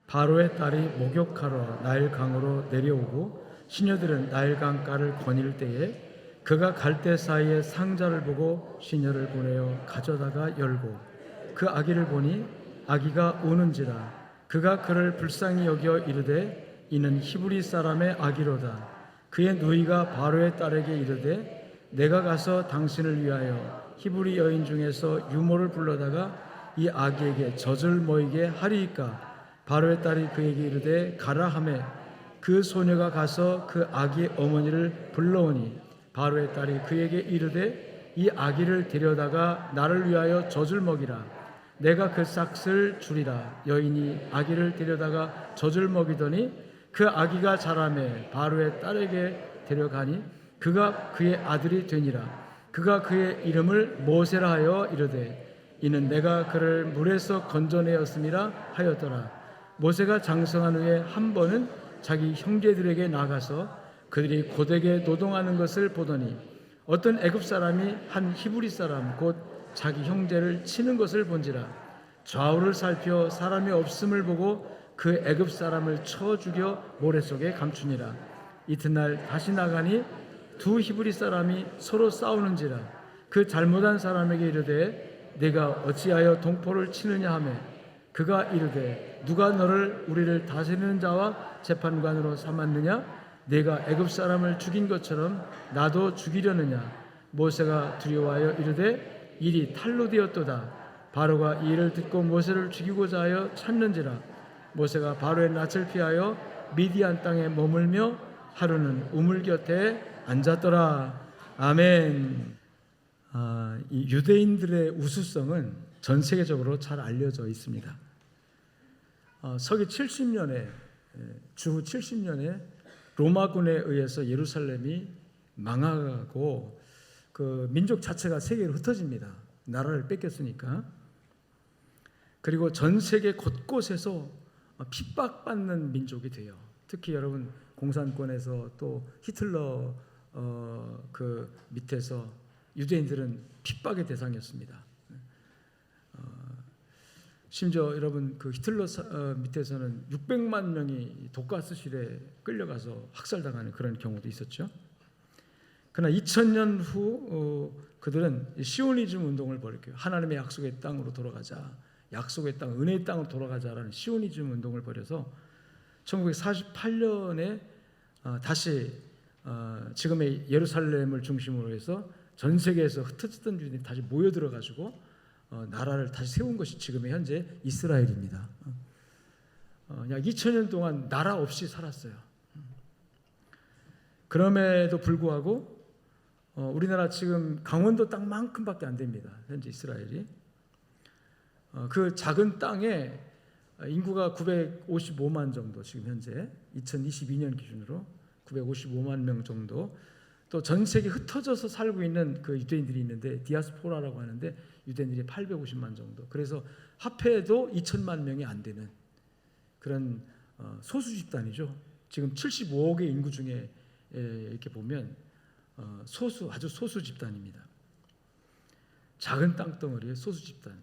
바로의 딸이 목욕하러 나일강으로 내려오고 시녀들은 나일강가를 거닐 때에 그가 갈대 사이에 상자를 보고 시녀를 보내어 가져다가 열고 그 아기를 보니 아기가 우는지라 그가 그를 불쌍히 여겨 이르되 이는 히브리 사람의 아기로다. 그의 누이가 바로의 딸에게 이르되 내가 가서 당신을 위하여 히브리 여인 중에서 유모를 불러다가 이 아기에게 젖을 모이게 하리이까. 바로의 딸이 그에게 이르되 가라 하매 그 소녀가 가서 그 아기의 어머니를 불러오니 바로의 딸이 그에게 이르되 이 아기를 데려다가 나를 위하여 젖을 먹이라. 내가 그 싹을 주리라. 여인이 아기를 데려다가 젖을 먹이더니 그 아기가 자라매 바로의 딸에게 데려가니 그가 그의 아들이 되니라. 그가 그의 이름을 모세라 하여 이르되 이는 내가 그를 물에서 건져내었음이라 하였더라. 모세가 장성한 후에 한 번은 자기 형제들에게 나가서 그들이 고되게 노동하는 것을 보더니 어떤 애굽 사람이 한 히브리 사람 곧 자기 형제를 치는 것을 본지라. 좌우를 살펴 사람이 없음을 보고 그 애굽 사람을 쳐 죽여 모래 속에 감추니라. 이튿날 다시 나가니 두 히브리 사람이 서로 싸우는지라. 그 잘못한 사람에게 이르되 네가 어찌하여 동포를 치느냐 하매 그가 이르되 누가 너를 우리를 다스리는 자와 재판관으로 삼았느냐? 네가 애굽 사람을 죽인 것처럼 나도 죽이려느냐? 모세가 두려워하여 이르되 일이 탈로 되었도다. 바로가 이 일을 듣고 모세를 죽이고자 하여 찾는지라. 모세가 바로의 낯을 피하여 미디안 땅에 머물며 하루는 우물 곁에 앉았더라. 아멘. 이 유대인들의 우수성은 전 세계적으로 잘 알려져 있습니다. 서기 70년에 주후 70년에 로마군에 의해서 예루살렘이 망하고 그 민족 자체가 세계로 흩어집니다. 나라를 뺏겼으니까. 그리고 전 세계 곳곳에서 핍박받는 민족이 돼요. 특히 여러분 공산권에서 또 히틀러 그 밑에서 유대인들은 핍박의 대상이었습니다. 심지어 여러분 그 히틀러 밑에서는 600만 명이 독가스실에 끌려가서 학살당하는 그런 경우도 있었죠. 그러나 2000년 후 그들은 시오니즘 운동을 벌였고요. 하나님의 약속의 땅으로 돌아가자, 약속의 땅, 은혜의 땅으로 돌아가자라는 시오니즘 운동을 벌여서 1948년에 다시 지금의 예루살렘을 중심으로 해서 전 세계에서 흩어졌던 유대인들이 다시 모여들어가지고 나라를 다시 세운 것이 지금의 현재 이스라엘입니다. 약 2000년 동안 나라 없이 살았어요. 그럼에도 불구하고 우리나라 지금 강원도 땅만큼밖에 안 됩니다. 현재 이스라엘이. 그 작은 땅에 인구가 955만 정도, 지금 현재 2022년 기준으로 955만 명 정도. 또 전 세계 흩어져서 살고 있는 그 유대인들이 있는데 디아스포라라고 하는데 유대인들이 850만 정도. 그래서 합해도 2천만 명이 안 되는 그런 소수 집단이죠. 지금 75억의 인구 중에 이렇게 보면 아주 소수 집단입니다. 작은 땅덩어리의 소수 집단.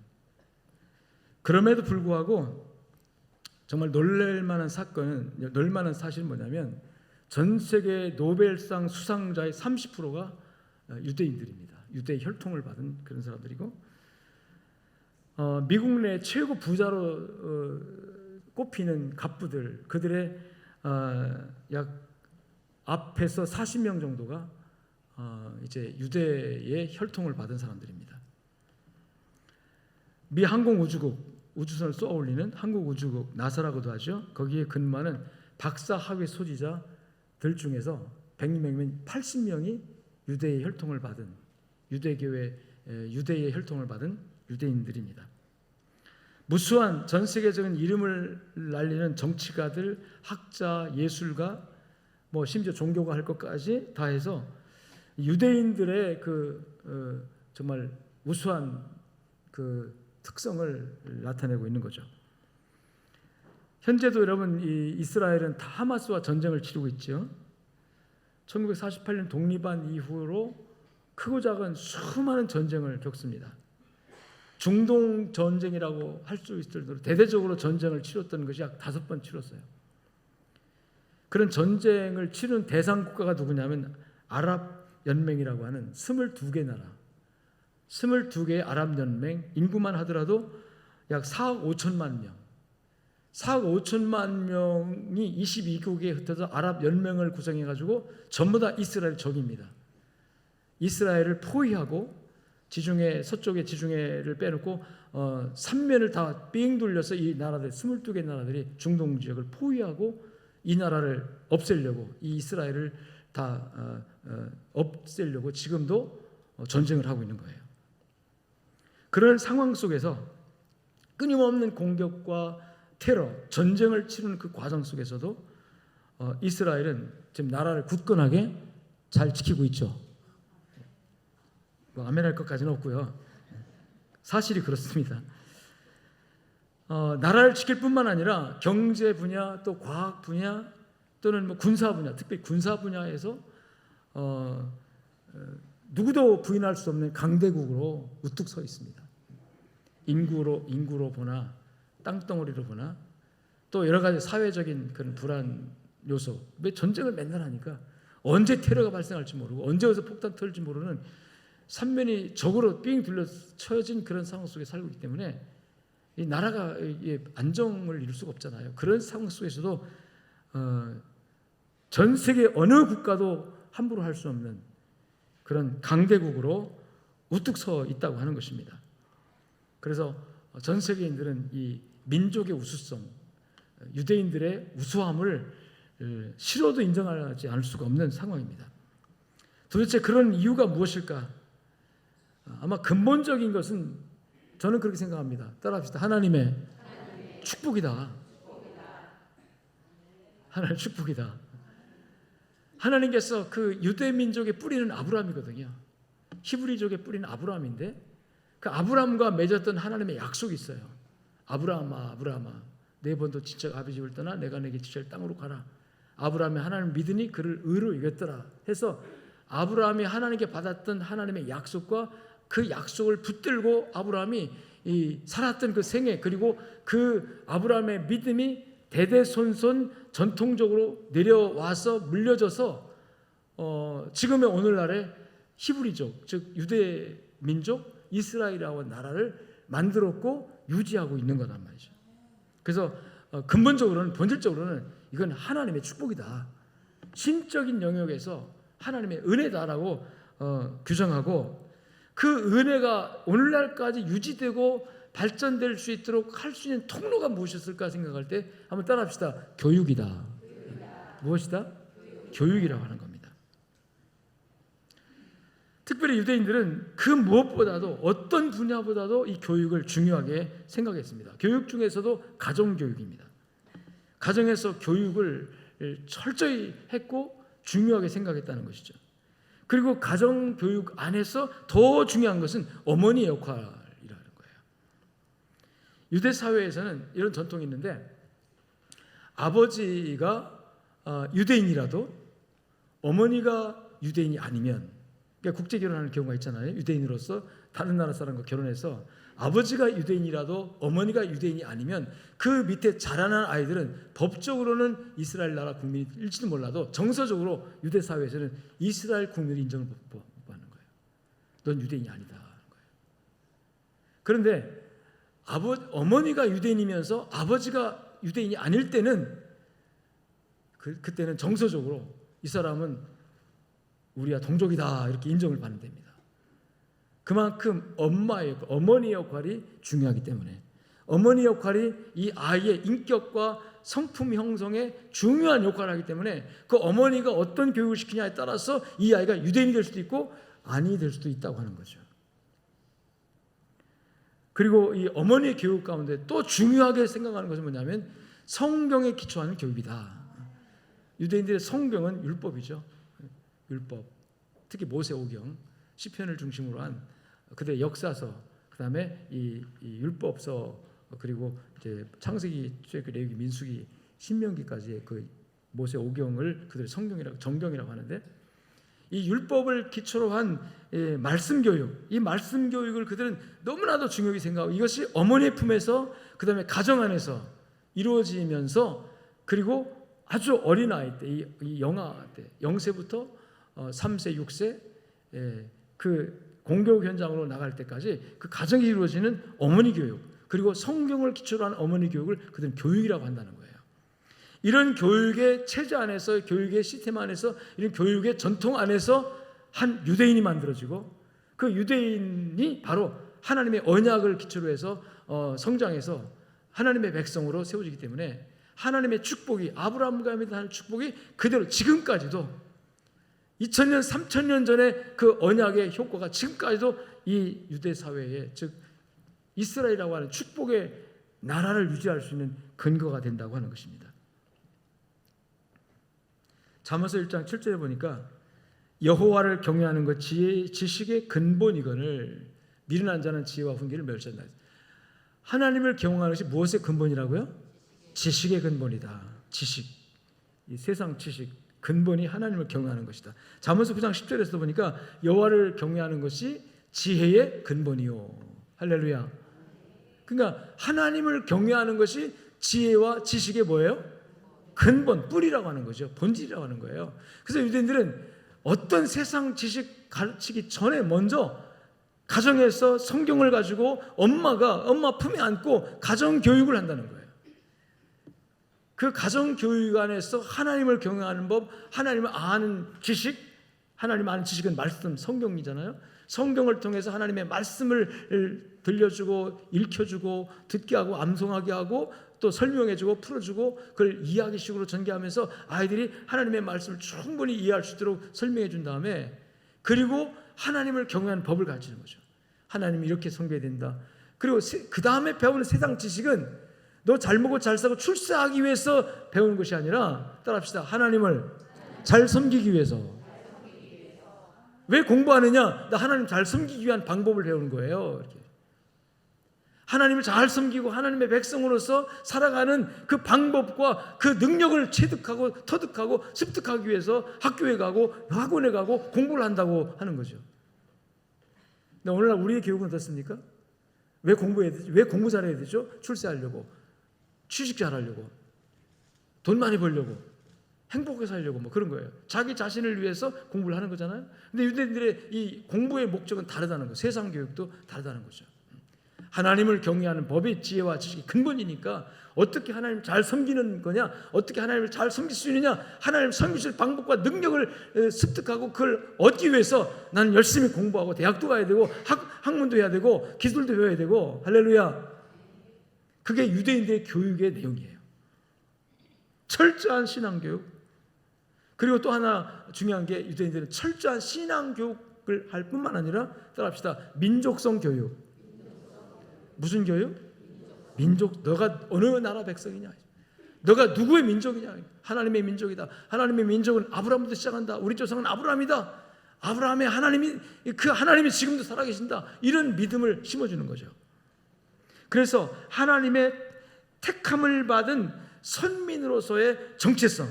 그럼에도 불구하고 정말 놀랄만한 사실은 뭐냐면 전 세계 노벨상 수상자의 30%가 유대인들입니다. 유대 혈통을 받은 그런 사람들이고 미국 내 최고 부자로 꼽히는 갑부들, 그들의 약 앞에서 40명 정도가 이제 유대의 혈통을 받은 사람들입니다. 미 항공우주국, 우주선을 쏘아 올리는 한국우주국 나사라고도 하죠. 거기에 근무하는 박사 학위 소지자들 중에서 100명이면 80명이 유대의 혈통을 받은 유대의 혈통을 받은 유대인들입니다. 무수한 전 세계적인 이름을 날리는 정치가들, 학자, 예술가, 뭐 심지어 종교가 할 것까지 다 해서 유대인들의 정말 우수한 그 특성을 나타내고 있는 거죠. 현재도 여러분 이 이스라엘은 다 하마스와 전쟁을 치르고 있죠. 1948년 독립한 이후로 크고 작은 수많은 전쟁을 겪습니다. 중동 전쟁이라고 할 수 있을 정도로 대대적으로 전쟁을 치렀던 것이 약 5번 치렀어요. 그런 전쟁을 치른 대상 국가가 누구냐면 아랍 연맹이라고 하는 22개 나라, 22개의 아랍 연맹, 인구만 하더라도 약 4억 5천만 명, 4억 5천만 명이 22개국에 흩어져 아랍 연맹을 구성해가지고 전부 다 이스라엘 적입니다. 이스라엘을 포위하고 지중해, 서쪽의 지중해를 빼놓고 3면을 다 삥 돌려서 이 나라들 22개 나라들이 중동 지역을 포위하고 이 나라를 없애려고, 이 이스라엘을 다 없애려고 지금도 전쟁을 하고 있는 거예요. 그런 상황 속에서 끊임없는 공격과 테러, 전쟁을 치르는 그 과정 속에서도 이스라엘은 지금 나라를 굳건하게 잘 지키고 있죠. 아멘할 것까지는 없고요. 사실이 그렇습니다. 나라를 지킬 뿐만 아니라 경제 분야, 또 과학 분야, 또는 뭐 군사 분야, 특히 군사 분야에서 누구도 부인할 수 없는 강대국으로 우뚝 서 있습니다. 인구로 보나 땅덩어리로 보나 또 여러 가지 사회적인 그런 불안 요소, 왜 전쟁을 맨날 하니까 언제 테러가 발생할지 모르고 언제 어디서 폭탄 터질지 모르는 삼면이 적으로 삥 둘러쳐진 그런 상황 속에 살고 있기 때문에 이 나라가 안정을 이룰 수가 없잖아요. 그런 상황 속에서도 전 세계 어느 국가도 함부로 할 수 없는 그런 강대국으로 우뚝 서 있다고 하는 것입니다. 그래서 전 세계인들은 이 민족의 우수성, 유대인들의 우수함을 싫어도 인정하지 않을 수가 없는 상황입니다. 도대체 그런 이유가 무엇일까? 아마 근본적인 것은 저는 그렇게 생각합니다. 따라합시다. 하나님의 축복이다. 하나님의 축복이다. 하나님께서 그 유대 민족의 뿌리는 아브라함이거든요. 히브리족의 뿌리는 아브라함인데 그 아브라함과 맺었던 하나님의 약속이 있어요. 아브라함아, 아브라함아, 내 번도 지적 아비 집을 떠나 내가 내게 지시할 땅으로 가라. 아브라함이 하나님을 믿으니 그를 의로 이겼더라 해서 아브라함이 하나님께 받았던 하나님의 약속과 그 약속을 붙들고 아브라함이 살았던 그 생애, 그리고 그 아브라함의 믿음이 대대손손 전통적으로 내려와서 물려져서 지금의 오늘날의 히브리족, 즉 유대 민족 이스라엘이라고 나라를 만들었고 유지하고 있는 거란 말이죠. 그래서 근본적으로는, 본질적으로는 이건 하나님의 축복이다, 신적인 영역에서 하나님의 은혜다라고 규정하고, 그 은혜가 오늘날까지 유지되고 발전될 수 있도록 할 수 있는 통로가 무엇이었을까 생각할 때 한번 따라합시다. 교육이다. 무엇이다? 교육이라고 하는 겁니다. 특별히 유대인들은 그 무엇보다도, 어떤 분야보다도 이 교육을 중요하게 생각했습니다. 교육 중에서도 가정교육입니다. 가정에서 교육을 철저히 했고 중요하게 생각했다는 것이죠. 그리고 가정교육 안에서 더 중요한 것은 어머니의 역할이라는 거예요. 유대 사회에서는 이런 전통이 있는데, 아버지가 유대인이라도 어머니가 유대인이 아니면, 그러니까 국제 결혼하는 경우가 있잖아요. 유대인으로서 다른 나라 사람과 결혼해서 아버지가 유대인이라도 어머니가 유대인이 아니면 그 밑에 자라난 아이들은 법적으로는 이스라엘 나라 국민일지도 몰라도 정서적으로 유대 사회에서는 이스라엘 국민의 인정을 못 받는 거예요. 넌 유대인이 아니다 하는 거예요. 그런데 어머니가 유대인이면서 아버지가 유대인이 아닐 때는 그때는 정서적으로 이 사람은 우리와 동족이다 이렇게 인정을 받는 됩니다. 그만큼 어머니의 역할이 중요하기 때문에, 어머니 역할이 이 아이의 인격과 성품 형성에 중요한 역할을 하기 때문에 그 어머니가 어떤 교육을 시키냐에 따라서 이 아이가 유대인이 될 수도 있고 아니 될 수도 있다고 하는 거죠. 그리고 이 어머니의 교육 가운데 또 중요하게 생각하는 것은 뭐냐면 성경에 기초하는 교육이다. 유대인들의 성경은 율법이죠. 율법, 특히 모세오경, 시편을 중심으로 한 그들의 역사서, 그 다음에 이 율법서, 그리고 이제 창세기, 출애굽기, 레위기, 민수기, 신명기까지의 그 모세오경을 그들의 정경이라고 하는데, 이 율법을 기초로 한 말씀 교육, 이 말씀 교육을 그들은 너무나도 중요하게 생각하고 이것이 어머니의 품에서 그 다음에 가정 안에서 이루어지면서 그리고 아주 어린 아이 때, 이 영아 때 0세부터 3세, 6세 그 공교 현장으로 나갈 때까지 그 가정이 이루어지는 어머니 교육, 그리고 성경을 기초로 한 어머니 교육을 그들은 교육이라고 한다는 거예요. 이런 교육의 체제 안에서, 교육의 시스템 안에서, 이런 교육의 전통 안에서 한 유대인이 만들어지고 그 유대인이 바로 하나님의 언약을 기초로 해서 성장해서 하나님의 백성으로 세워지기 때문에 하나님의 축복이, 아브라함과 하는 축복이 그대로 지금까지도 2000년, 3000년 전에 그 언약의 효과가 지금까지도 이 유대 사회에, 즉 이스라엘이라고 하는 축복의 나라를 유지할 수 있는 근거가 된다고 하는 것입니다. 잠언서 1장 7절에 보니까 여호와를 경외하는 것 지식의 근본이거늘 미련한 자는 지혜와 훈계를 멸시한다. 하나님을 경외하는 것이 무엇의 근본이라고요? 지식의 근본이다. 지식, 이 세상 지식 근본이 하나님을 경외하는 것이다. 잠언서 9장 10절에서 보니까 여호와를 경외하는 것이 지혜의 근본이요. 할렐루야. 그러니까 하나님을 경외하는 것이 지혜와 지식의 뭐예요? 근본, 뿌리라고 하는 거죠. 본질이라고 하는 거예요. 그래서 유대인들은 어떤 세상 지식 가르치기 전에 먼저 가정에서 성경을 가지고 엄마 품에 안고 가정 교육을 한다는 거예요. 그 가정 교육 안에서 하나님을 경외하는 법, 하나님을 아는 지식, 하나님 아는 지식은 말씀, 성경이잖아요. 성경을 통해서 하나님의 말씀을 들려주고 읽혀주고 듣게 하고 암송하게 하고 또 설명해주고 풀어주고 그걸 이야기식으로 전개하면서 아이들이 하나님의 말씀을 충분히 이해할 수 있도록 설명해 준 다음에, 그리고 하나님을 경외하는 법을 가르치는 거죠. 하나님이 이렇게 섬겨야 된다. 그리고 그 다음에 배우는 세상 지식은 너 잘 먹고 잘 사고 출세하기 위해서 배우는 것이 아니라, 따라합시다, 하나님을 잘 섬기기 위해서. 왜 공부하느냐? 나 하나님 잘 섬기기 위한 방법을 배우는 거예요. 이렇게. 하나님을 잘 섬기고 하나님의 백성으로서 살아가는 그 방법과 그 능력을 체득하고 터득하고 습득하기 위해서 학교에 가고 학원에 가고 공부를 한다고 하는 거죠. 근데 오늘날 우리의 교육은 어떻습니까? 왜 공부해야 되죠? 왜 공부 잘해야 되죠? 출세하려고, 취직 잘하려고, 돈 많이 벌려고, 행복하게 살려고, 뭐 그런 거예요. 자기 자신을 위해서 공부를 하는 거잖아요. 근데 유대인들의 이 공부의 목적은 다르다는 거예요. 세상 교육도 다르다는 거죠. 하나님을 경외하는 법이 지혜와 지식이 근본이니까 어떻게 하나님을 잘 섬기는 거냐, 어떻게 하나님을 잘 섬길 수 있느냐, 하나님을 섬기실 방법과 능력을 습득하고 그걸 얻기 위해서 나는 열심히 공부하고 대학도 가야 되고 학문도 해야 되고 기술도 배워야 되고. 할렐루야. 그게 유대인들의 교육의 내용이에요. 철저한 신앙교육. 그리고 또 하나 중요한 게 유대인들은 철저한 신앙교육을 할 뿐만 아니라, 따라합시다, 민족성 교육. 무슨 교육? 민족. 너가 어느 나라 백성이냐, 너가 누구의 민족이냐. 하나님의 민족이다. 하나님의 민족은 아브라함부터 시작한다. 우리 조상은 아브라함이다. 아브라함의 하나님이, 그 하나님이 지금도 살아계신다. 이런 믿음을 심어주는 거죠. 그래서 하나님의 택함을 받은 선민으로서의 정체성,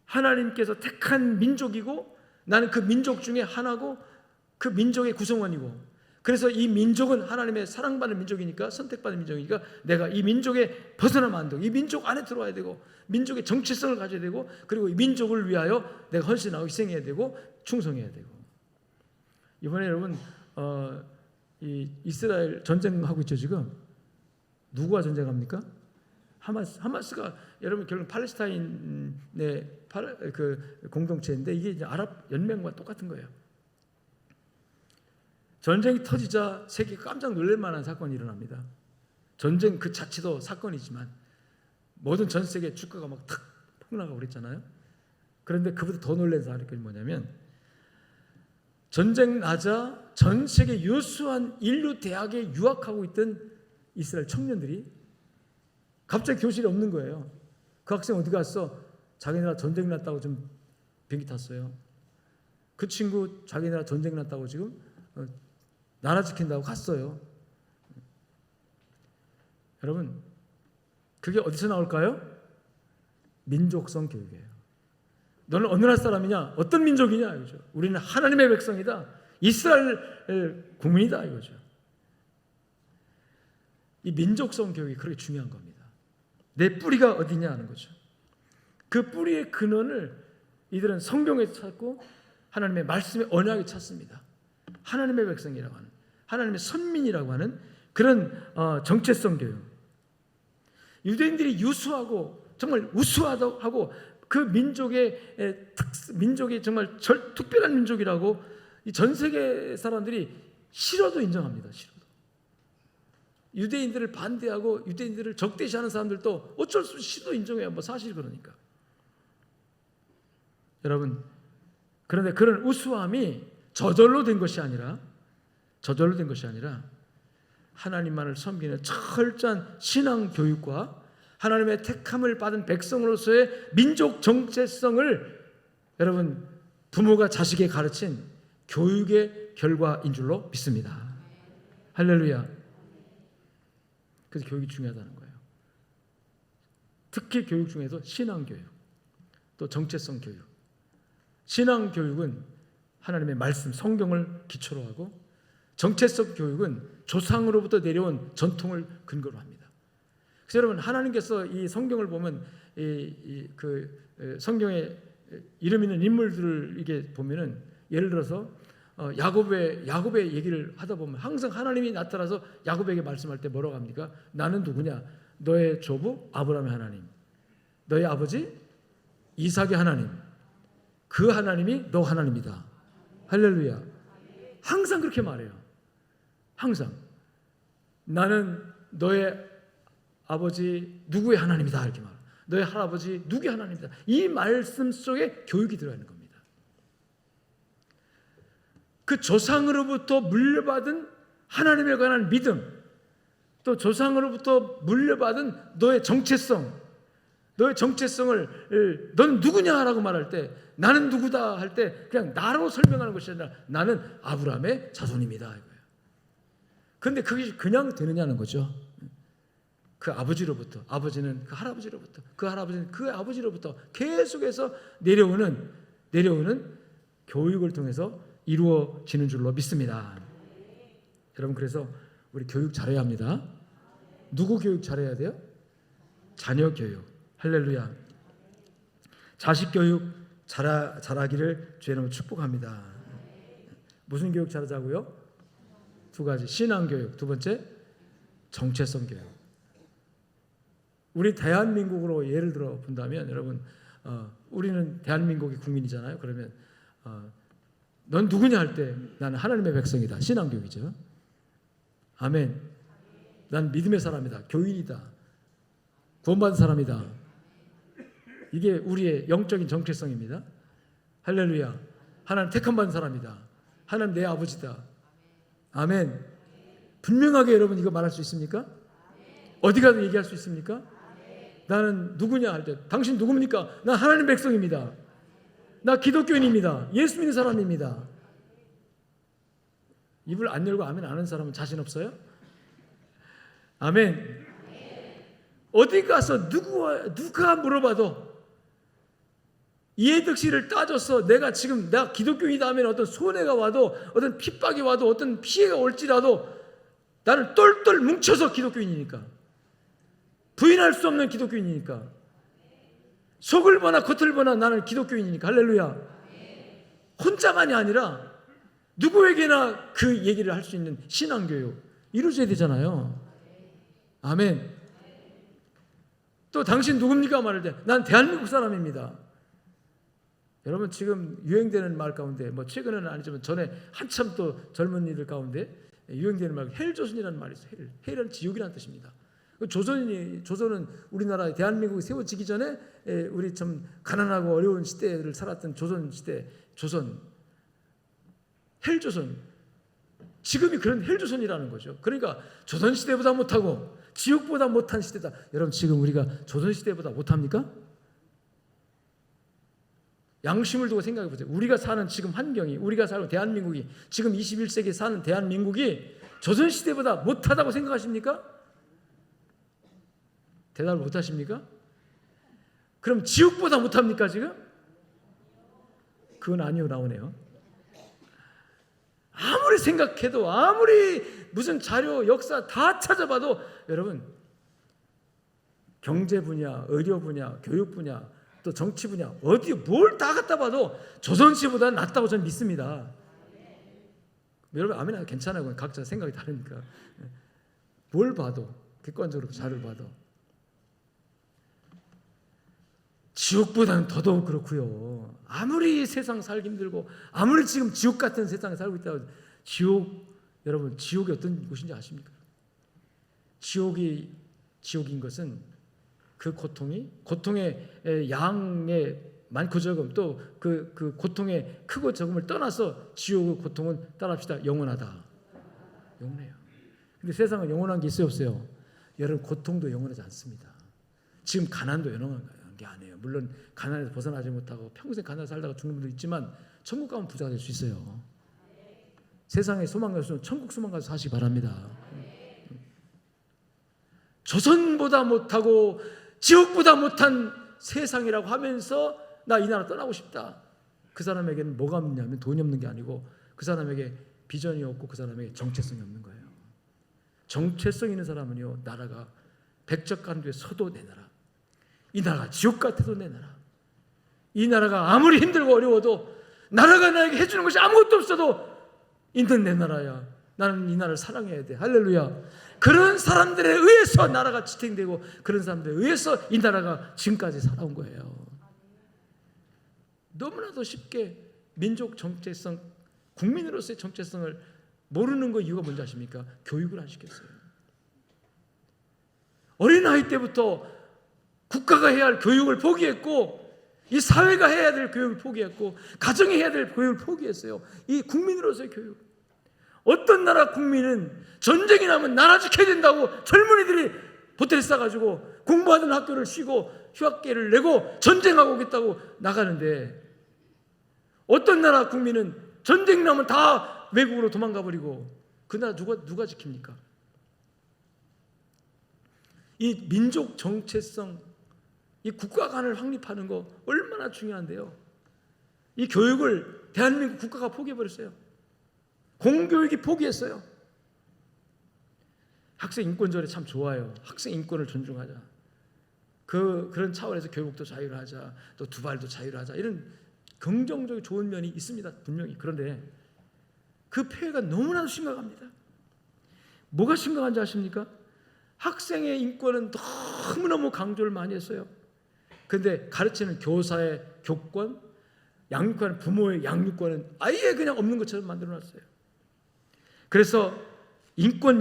하나님께서 택한 민족이고 나는 그 민족 중에 하나고 그 민족의 구성원이고, 그래서 이 민족은 하나님의 사랑받는 민족이니까, 선택받는 민족이니까 내가 이 민족에 벗어나면 안 되고 이 민족 안에 들어와야 되고 민족의 정체성을 가져야 되고, 그리고 이 민족을 위하여 내가 헌신하고 희생해야 되고 충성해야 되고. 이번에 여러분 이 이스라엘 전쟁하고 있죠. 지금 누구와 전쟁합니까? 하마스가 여러분 결국 팔레스타인의 그 공동체인데 이게 이제 아랍 연맹과 똑같은 거예요. 전쟁이 터지자 세계가 깜짝 놀랄 만한 사건이 일어납니다. 전쟁 그 자체도 사건이지만 모든 전 세계 주가가 막 탁 폭락하고 그랬잖아요. 그런데 그보다 더 놀란 사건이 뭐냐면, 전쟁 나자 전 세계 유수한 인류 대학에 유학하고 있던 이스라엘 청년들이 갑자기 교실에 없는 거예요. 그 학생 어디 갔어? 자기 나라 전쟁 났다고 좀 비행기 탔어요. 그 친구 자기 나라 전쟁 났다고 지금 나라 지킨다고 갔어요. 여러분, 그게 어디서 나올까요? 민족성 교육이에요. 너는 어느 나라 사람이냐? 어떤 민족이냐? 이거죠. 우리는 하나님의 백성이다. 이스라엘 국민이다 이거죠. 이 민족성 교육이 그렇게 중요한 겁니다. 내 뿌리가 어디냐 하는 거죠. 그 뿌리의 근원을 이들은 성경에 찾고 하나님의 말씀의 언약에 찾습니다. 하나님의 백성이라고 하는, 하나님의 선민이라고 하는 그런 정체성 교육. 유대인들이 유수하고 정말 우수하다고 그 민족이 정말 특별한 민족이라고 전 세계 사람들이 싫어도 인정합니다. 싫어도. 유대인들을 반대하고 유대인들을 적대시하는 사람들도 어쩔 수 없이 싫어도 인정해요. 뭐 사실 그러니까. 여러분, 그런데 그런 우수함이 저절로 된 것이 아니라 하나님만을 섬기는 철저한 신앙 교육과 하나님의 택함을 받은 백성으로서의 민족 정체성을 여러분 부모가 자식에게 가르친 교육의 결과인 줄로 믿습니다. 할렐루야. 그래서 교육이 중요하다는 거예요. 특히 교육 중에서 신앙 교육, 또 정체성 교육. 신앙 교육은 하나님의 말씀, 성경을 기초로 하고, 정체성 교육은 조상으로부터 내려온 전통을 근거로 합니다. 그래서 여러분, 하나님께서 이 성경을 보면 성경에 이름 있는 인물들을 이게 보면은, 예를 들어서 야곱의 얘기를 하다 보면 항상 하나님이 나타나서 야곱에게 말씀할 때 뭐라고 합니까? 나는 누구냐? 너의 조부 아브라함의 하나님, 너의 아버지 이삭의 하나님, 그 하나님이 너 하나님이다. 할렐루야. 항상 그렇게 말해요. 항상 나는 너의 아버지 누구의 하나님이다 이렇게 말해요. 너의 할아버지 누구의 하나님이다. 이 말씀 속에 교육이 들어가 있는 겁니다. 그 조상으로부터 물려받은 하나님에 관한 믿음, 또 조상으로부터 물려받은 너의 정체성을 넌 누구냐라고 말할 때, 나는 누구다 할 때 그냥 나로 설명하는 것이 아니라 나는 아브라함의 자손입니다 이거예요. 그런데 그게 그냥 되느냐는 거죠. 그 아버지로부터, 아버지는 그 할아버지로부터, 그 할아버지는 그 아버지로부터 계속해서 내려오는 교육을 통해서 이루어지는 줄로 믿습니다. 여러분, 그래서 우리 교육 잘해야 합니다. 누구 교육 잘해야 돼요? 자녀 교육. 할렐루야. 자식 교육 잘하기를 주의 이름으로 축복합니다. 무슨 교육 잘하자고요? 두 가지. 신앙 교육. 두 번째, 정체성 교육. 우리 대한민국으로 예를 들어 본다면, 여러분, 우리는 대한민국의 국민이잖아요. 그러면 넌 누구냐 할 때 나는 하나님의 백성이다. 신앙 교육이죠. 아멘. 난 믿음의 사람이다. 교인이다. 구원받은 사람이다. 이게 우리의 영적인 정체성입니다. 할렐루야. 하나님 택함 받은 사람이다. 하나님 내 아버지다. 아멘. 분명하게 여러분 이거 말할 수 있습니까? 어디 가도 얘기할 수 있습니까? 나는 누구냐 할 때, 당신 누굽니까? 난 하나님 백성입니다. 나 기독교인입니다. 예수 믿는 사람입니다. 입을 안 열고 아멘 안 하는 사람은 자신 없어요? 아멘. 어디 가서 누가 물어봐도 이해득실을 따져서 내가 기독교인이다 하면 어떤 손해가 와도, 어떤 핍박이 와도, 어떤 피해가 올지라도 나는 똘똘 뭉쳐서 기독교인이니까, 부인할 수 없는 기독교인이니까, 속을 보나 겉을 보나 나는 기독교인이니까. 할렐루야. 혼자만이 아니라 누구에게나 그 얘기를 할 수 있는 신앙교육 이루어져야 되잖아요. 아멘. 또 당신 누굽니까 말할 때 난 대한민국 사람입니다. 여러분, 지금 유행되는 말 가운데, 뭐 최근에는 아니지만 전에 한참 또 젊은이들 가운데 유행되는 말, 헬조선이라는 말이 있어요. 헬은 지옥이라는 뜻입니다. 조선은 우리나라 대한민국이 세워지기 전에 우리 참 가난하고 어려운 시대를 살았던 조선 시대, 헬조선. 지금이 그런 헬조선이라는 거죠. 그러니까 조선 시대보다 못하고 지옥보다 못한 시대다. 여러분, 지금 우리가 조선 시대보다 못합니까? 양심을 두고 생각해 보세요. 우리가 사는 지금 환경이, 우리가 사는 대한민국이, 지금 21세기에 사는 대한민국이 조선 시대보다 못하다고 생각하십니까? 대답을 못 하십니까? 그럼 지옥보다 못합니까 지금? 그건 아니요 나오네요. 아무리 생각해도 아무리 무슨 자료, 역사 다 찾아봐도 여러분 경제 분야, 의료 분야, 교육 분야, 또 정치 분야 어디 뭘 다 갖다 봐도 조선시보다 낫다고 저는 믿습니다. 여러분 아멘이나 괜찮아요. 각자 생각이 다르니까. 뭘 봐도 객관적으로 자료를 봐도 지옥보다는 더더욱 그렇고요. 아무리 세상 살기 힘들고 아무리 지금 지옥 같은 세상에 살고 있다고 여러분 지옥이 어떤 곳인지 아십니까? 지옥인 것은 그 고통의 양의 많고 적음 또 그 고통의 크고 적음을 떠나서 지옥의 고통은 따라합시다. 영원하다. 영원해요. 근데 세상은 영원한 게 있어요 없어요? 여러분 고통도 영원하지 않습니다. 지금 가난도 영원한 게 아니에요. 물론 가난에서 벗어나지 못하고 평생 가난에 살다가 죽는 분도 있지만 천국 가면 부자가 될 수 있어요. 세상에 소망 가서 천국 소망 가서 사시기 바랍니다. 조선보다 못하고 지옥보다 못한 세상이라고 하면서 나 이 나라 떠나고 싶다. 그 사람에게는 뭐가 없냐면 돈이 없는 게 아니고 그 사람에게 비전이 없고 그 사람에게 정체성이 없는 거예요. 정체성 있는 사람은요 나라가 백적간두에 서도 내 나라, 이 나라가 지옥 같아도 내 나라, 이 나라가 아무리 힘들고 어려워도 나라가 나에게 해주는 것이 아무것도 없어도 있는 내 나라야. 나는 이 나라를 사랑해야 돼. 할렐루야. 그런 사람들에 의해서 나라가 지탱되고 그런 사람들에 의해서 이 나라가 지금까지 살아온 거예요. 너무나도 쉽게 민족 정체성, 국민으로서의 정체성을 모르는 거 이유가 뭔지 아십니까? 교육을 안 시켰어요. 어린아이 때부터 국가가 해야 할 교육을 포기했고 이 사회가 해야 될 교육을 포기했고 가정이 해야 될 교육을 포기했어요. 이 국민으로서의 교육. 어떤 나라 국민은 전쟁이 나면 나라 지켜야 된다고 젊은이들이 보태를 싸가지고 공부하던 학교를 쉬고 휴학계를 내고 전쟁하고 오겠다고 나가는데 어떤 나라 국민은 전쟁 나면 다 외국으로 도망가 버리고 그 나라 누가 지킵니까? 이 민족 정체성, 이 국가관을 확립하는 거 얼마나 중요한데요. 이 교육을 대한민국 국가가 포기해버렸어요. 공교육이 포기했어요. 학생 인권절에 참 좋아요. 학생 인권을 존중하자. 그런 차원에서 교육도 자유하자, 또 두발도 자유하자 이런 긍정적인 좋은 면이 있습니다. 분명히. 그런데 그 폐해가 너무나도 심각합니다. 뭐가 심각한지 아십니까? 학생의 인권은 너무너무 강조를 많이 했어요. 그런데 가르치는 교사의 교권, 양육하는 부모의 양육권은 아예 그냥 없는 것처럼 만들어놨어요. 그래서 인권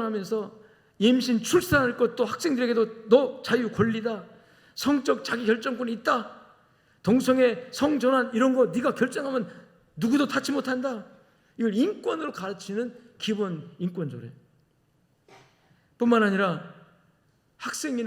하면서 임신 출산할 것도 학생들에게도 너 자유 권리다. 성적 자기 결정권이 있다. 동성애 성전환 이런 거 네가 결정하면 누구도 닿지 못한다. 이걸 인권으로 가르치는 기본 인권조례. 뿐만 아니라 학생은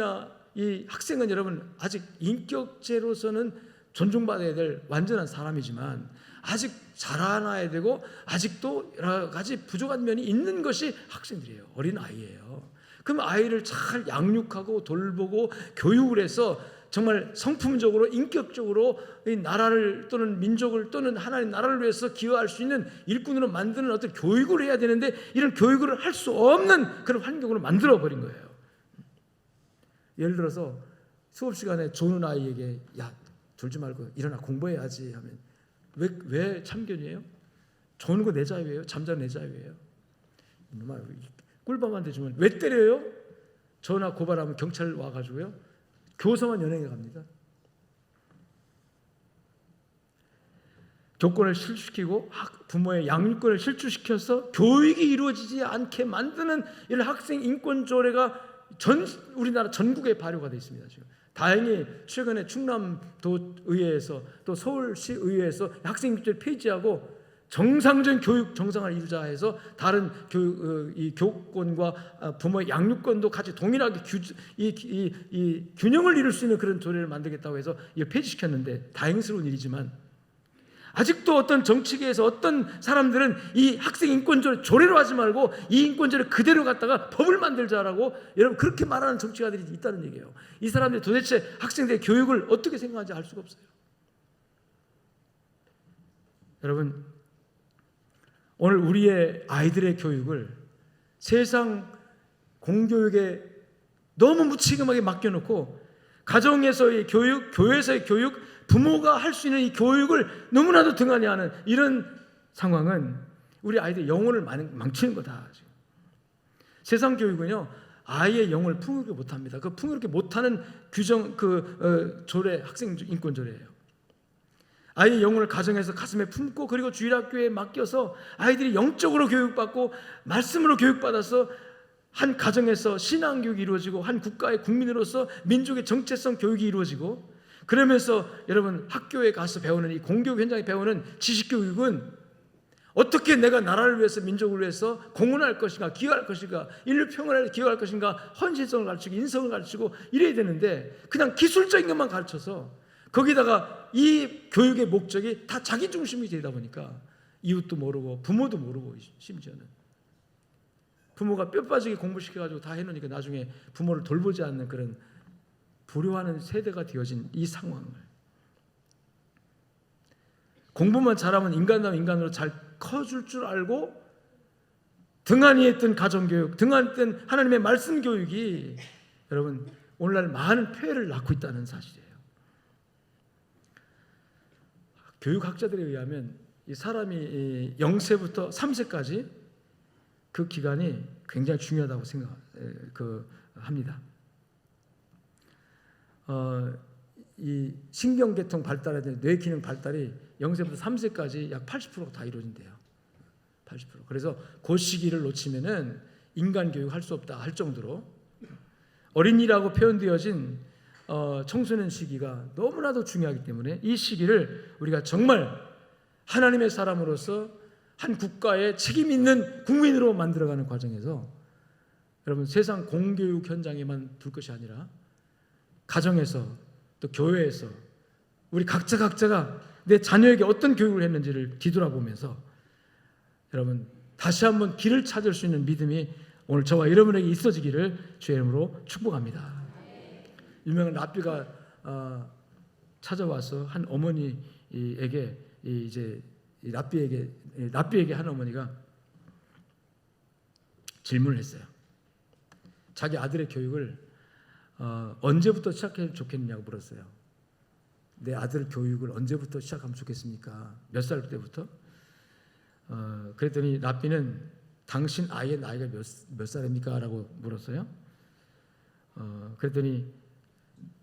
여러분 아직 인격체로서는 존중받아야 될 완전한 사람이지만 아직 자라나야 되고 아직도 여러 가지 부족한 면이 있는 것이 학생들이에요. 어린 아이예요. 그럼 아이를 잘 양육하고 돌보고 교육을 해서 정말 성품적으로 인격적으로 이 나라를 또는 민족을 또는 하나님 나라를 위해서 기여할 수 있는 일꾼으로 만드는 어떤 교육을 해야 되는데 이런 교육을 할 수 없는 그런 환경으로 만들어버린 거예요. 예를 들어서 수업 시간에 조는 아이에게 야 졸지 말고 일어나 공부해야지 하면 왜 참견이에요? 조는 거 내 자유예요? 잠자는 내 자유예요? 꿀밤한테 주면 왜 때려요? 전화 고발하면 경찰 와가지고요 교사만 연행해 갑니다. 교권을 실추시키고 부모의 양육권을 실추시켜서 교육이 이루어지지 않게 만드는 이런 학생 인권 조례가 우리나라 전국에 발효가 되어 있습니다. 지금 다행히 최근에 충남도 의회에서 또 서울시 의회에서 학생 인권을 폐지하고 정상적인 교육 정상화를 이루자 해서 다른 이 교권과 부모의 양육권도 같이 동일하게 이 균형을 이룰 수 있는 그런 조례를 만들겠다고 해서 이걸 폐지시켰는데 다행스러운 일이지만 아직도 어떤 정치계에서 어떤 사람들은 이 학생 인권조례 조례로 하지 말고 이 인권조례를 그대로 갖다가 법을 만들자라고 여러분 그렇게 말하는 정치가들이 있다는 얘기예요. 이 사람들이 도대체 학생들의 교육을 어떻게 생각하는지 알 수가 없어요. 여러분, 오늘 우리의 아이들의 교육을 세상 공교육에 너무 무책임하게 맡겨놓고 가정에서의 교육, 교회에서의 교육, 부모가 할 수 있는 이 교육을 너무나도 등한히 하는 이런 상황은 우리 아이들의 영혼을 망치는 거다. 세상 교육은요, 아이의 영혼을 풍요롭게 못합니다. 그 풍요롭게 못하는 규정, 조례, 학생 인권 조례예요. 아이의 영혼을 가정에서 가슴에 품고 그리고 주일학교에 맡겨서 아이들이 영적으로 교육받고 말씀으로 교육받아서 한 가정에서 신앙교육이 이루어지고 한 국가의 국민으로서 민족의 정체성 교육이 이루어지고, 그러면서 여러분 학교에 가서 배우는 이 공교육 현장에 배우는 지식교육은 어떻게 내가 나라를 위해서 민족을 위해서 공헌할 것인가, 기여할 것인가, 인류 평화를 기여할 것인가, 헌신성을 가르치고 인성을 가르치고 이래야 되는데 그냥 기술적인 것만 가르쳐서 거기다가 이 교육의 목적이 다 자기 중심이 되다 보니까 이웃도 모르고 부모도 모르고, 심지어는 부모가 뼈 빠지게 공부시켜가지고 다 해놓으니까 나중에 부모를 돌보지 않는 그런 불효하는 세대가 되어진 이 상황을, 공부만 잘하면 인간다운 인간으로 잘 커줄 줄 알고 등한히 했던 가정교육, 등한히 했던 하나님의 말씀 교육이 여러분 오늘날 많은 폐해를 낳고 있다는 사실이에요. 교육학자들에 의하면 이 사람이 0세부터 3세까지 그 기간이 굉장히 중요하다고 생각합니다. 이 신경계통 발달에 뇌 기능 발달이 0세부터 3세까지 약 80%가 다 이루어진대요. 80%. 그래서 그 시기를 놓치면은 인간 교육 할 수 없다 할 정도로 어린이라고 표현되어진 청소년 시기가 너무나도 중요하기 때문에 이 시기를 우리가 정말 하나님의 사람으로서 한 국가의 책임 있는 국민으로 만들어가는 과정에서 여러분 세상 공교육 현장에만 둘 것이 아니라 가정에서 또 교회에서 우리 각자가 내 자녀에게 어떤 교육을 했는지를 뒤돌아보면서 여러분 다시 한번 길을 찾을 수 있는 믿음이 오늘 저와 여러분에게 있어지기를 주의 이름으로 축복합니다. 유명한 랍비가 찾아와서 한 어머니에게 이제 랍비에게 한 어머니가 질문을 했어요. 자기 아들의 교육을 언제부터 시작하면 좋겠느냐고 물었어요. 내 아들 교육을 언제부터 시작하면 좋겠습니까? 몇 살 때부터? 그랬더니 랍비는 당신 아이의 나이가 몇 살입니까? 라고 물었어요. 그랬더니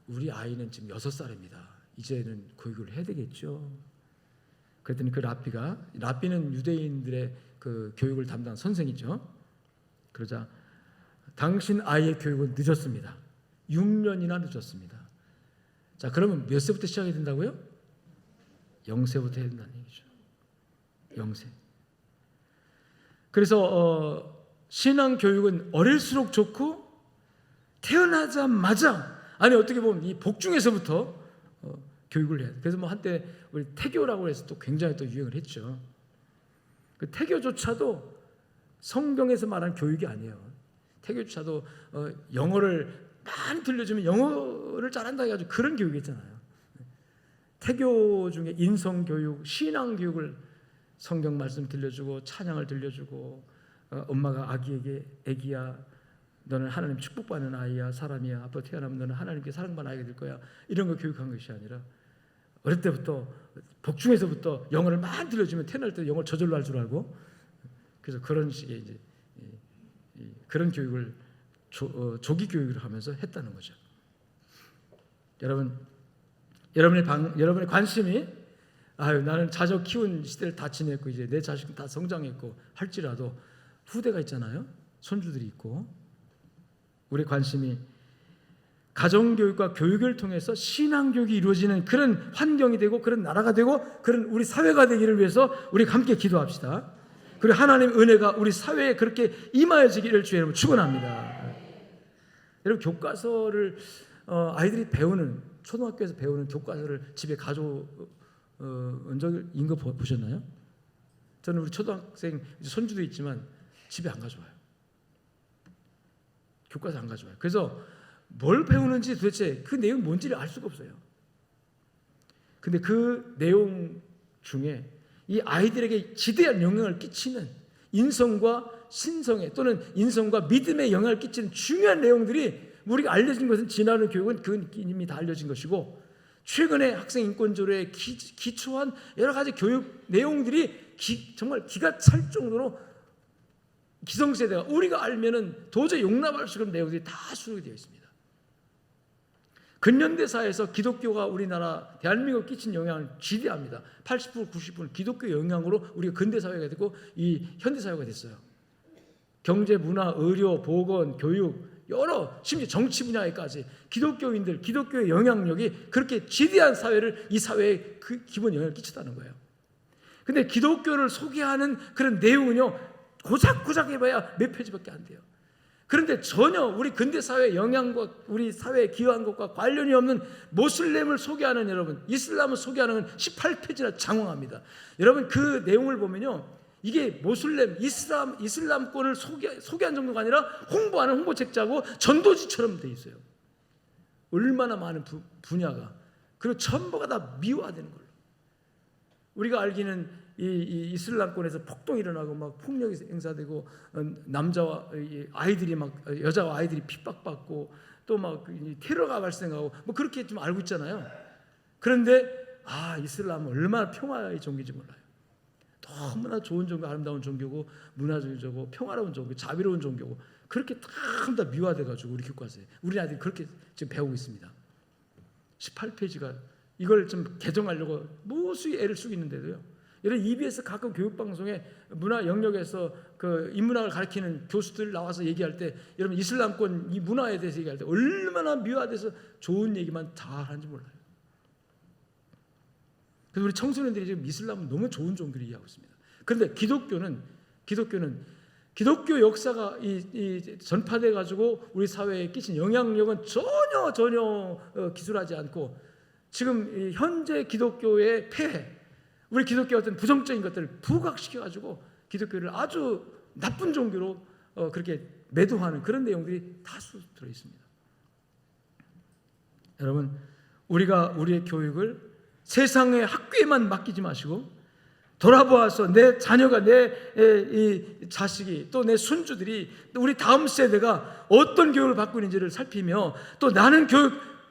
우리 아이는 지금 6살입니다. 이제는 교육을 해야 되겠죠. 그랬더니 그 랍비는 유대인들의 그 교육을 담당한 선생이죠. 그러자 당신 아이의 교육은 늦었습니다. 6년이나 늦었습니다. 자, 그러면 몇 세부터 시작해야 된다고요? 0세부터 해야 된다는 얘기죠. 0세. 그래서 신앙 교육은 어릴수록 좋고 태어나자마자, 아니 어떻게 보면 이 복중에서부터 교육을 해야 돼. 그래서 뭐 한때 우리 태교라고 해서 또 굉장히 또 유행을 했죠. 그 태교조차도 성경에서 말하는 교육이 아니에요. 태교조차도 영어를 많이 들려주면 영어를 잘한다 해가지고 그런 교육이 있잖아요. 태교 중에 인성교육, 신앙교육을 성경 말씀 들려주고 찬양을 들려주고 엄마가 아기에게 애기야 너는 하나님 축복받는 아이야, 사람이야, 앞으로 태어나면 너는 하나님께 사랑받는 아이가 될 거야, 이런 거 교육한 것이 아니라 어릴 때부터 복중에서부터 영어를 많이 들려주면 태어날 때 영어를 저절로 할 줄 알고, 그래서 그런 식의 이제 그런 교육을 조기 교육을 하면서 했다는 거죠. 여러분의 관심이 나는 자녀 키운 시대를 다 지냈고 이제 내 자식은 다 성장했고 할지라도 후대가 있잖아요. 손주들이 있고. 우리 관심이 가정교육과 교육을 통해서 신앙교육이 이루어지는 그런 환경이 되고 그런 나라가 되고 그런 우리 사회가 되기를 위해서 우리 함께 기도합시다. 그리고 하나님의 은혜가 우리 사회에 그렇게 임하여지기를 주의 이름으로 축원합니다. 여러분 교과서를 아이들이 배우는 초등학교에서 배우는 교과서를 집에 가져온 적인 거 보셨나요? 저는 우리 초등학생 손주도 있지만 집에 안 가져와요. 교과서 안 가져와요. 그래서 뭘 배우는지 도대체 그 내용이 뭔지를 알 수가 없어요. 근데 그 내용 중에 이 아이들에게 지대한 영향을 끼치는 인성과 신성에 또는 인성과 믿음에 영향을 끼치는 중요한 내용들이 우리가 알려진 것은 지나는 교육은 그건 이미 다 알려진 것이고 최근에 학생 인권조례에 기초한 여러 가지 교육 내용들이 정말 기가 찰 정도로 기성세대가 우리가 알면은 도저히 용납할 수 없는 내용들이 다 수록이 되어 있습니다. 근현대사에서 기독교가 우리나라 대한민국에 끼친 영향은 지대합니다. 80% 90% 기독교 영향으로 우리가 근대사회가 됐고 이 현대사회가 됐어요. 경제, 문화, 의료, 보건, 교육 여러 심지어 정치 분야에까지 기독교인들, 기독교의 영향력이 그렇게 지대한 사회를 이 사회에 그 기본 영향을 끼쳤다는 거예요. 근데 기독교를 소개하는 그런 내용은요 고작고작 해봐야 몇 페이지밖에 안 돼요. 그런데 전혀 우리 근대사회의 영향과 우리 사회에 기여한 것과 관련이 없는 모슬렘을 소개하는 여러분, 이슬람을 소개하는 건 18페이지나 장황합니다. 여러분 그 내용을 보면요 이게 모슬렘, 이슬람권을 소개한 정도가 아니라 홍보하는 홍보책자고 전도지처럼 돼 있어요. 얼마나 많은 분야가 그리고 전부가 다 미화되는 걸로. 우리가 알기는 이 이슬람권에서 폭동이 일어나고 막 폭력이 행사되고 남자와 아이들이 막 여자와 아이들이 핍박받고 또 막 테러가 발생하고 뭐 그렇게 좀 알고 있잖아요. 그런데 이슬람은 얼마나 평화의 종교인지 몰라요. 너무나 좋은 종교, 아름다운 종교고 문화적이고 평화로운 종교, 자비로운 종교고 그렇게 다 미화돼가지고 우리 교과서에 우리 아이들이 그렇게 지금 배우고 있습니다. 18페이지가 이걸 좀 개정하려고 무수히 애를 쓰고 있는데도요. 여러분 EBS 가끔 교육방송에 문화 영역에서 그 인문학을 가르치는 교수들 나와서 얘기할 때 여러분 이슬람권 이 문화에 대해서 얘기할 때 얼마나 미화돼서 좋은 얘기만 다 하는지 몰라요. 그래서 우리 청소년들이 지금 이슬람은 너무 좋은 종교를 이해하고 있습니다. 그런데 기독교는 기독교 역사가 전파돼 가지고 우리 사회에 끼친 영향력은 전혀 기술하지 않고 지금 현재 기독교의 폐해, 우리 기독교 어떤 부정적인 것들을 부각시켜 가지고 기독교를 아주 나쁜 종교로 그렇게 매도하는 그런 내용들이 다수 들어 있습니다. 여러분, 우리가 우리의 교육을 세상의 학교에만 맡기지 마시고 돌아보아서 내 자녀가 내 자식이 또 내 손주들이 또 우리 다음 세대가 어떤 교육을 받고 있는지를 살피며 또 나는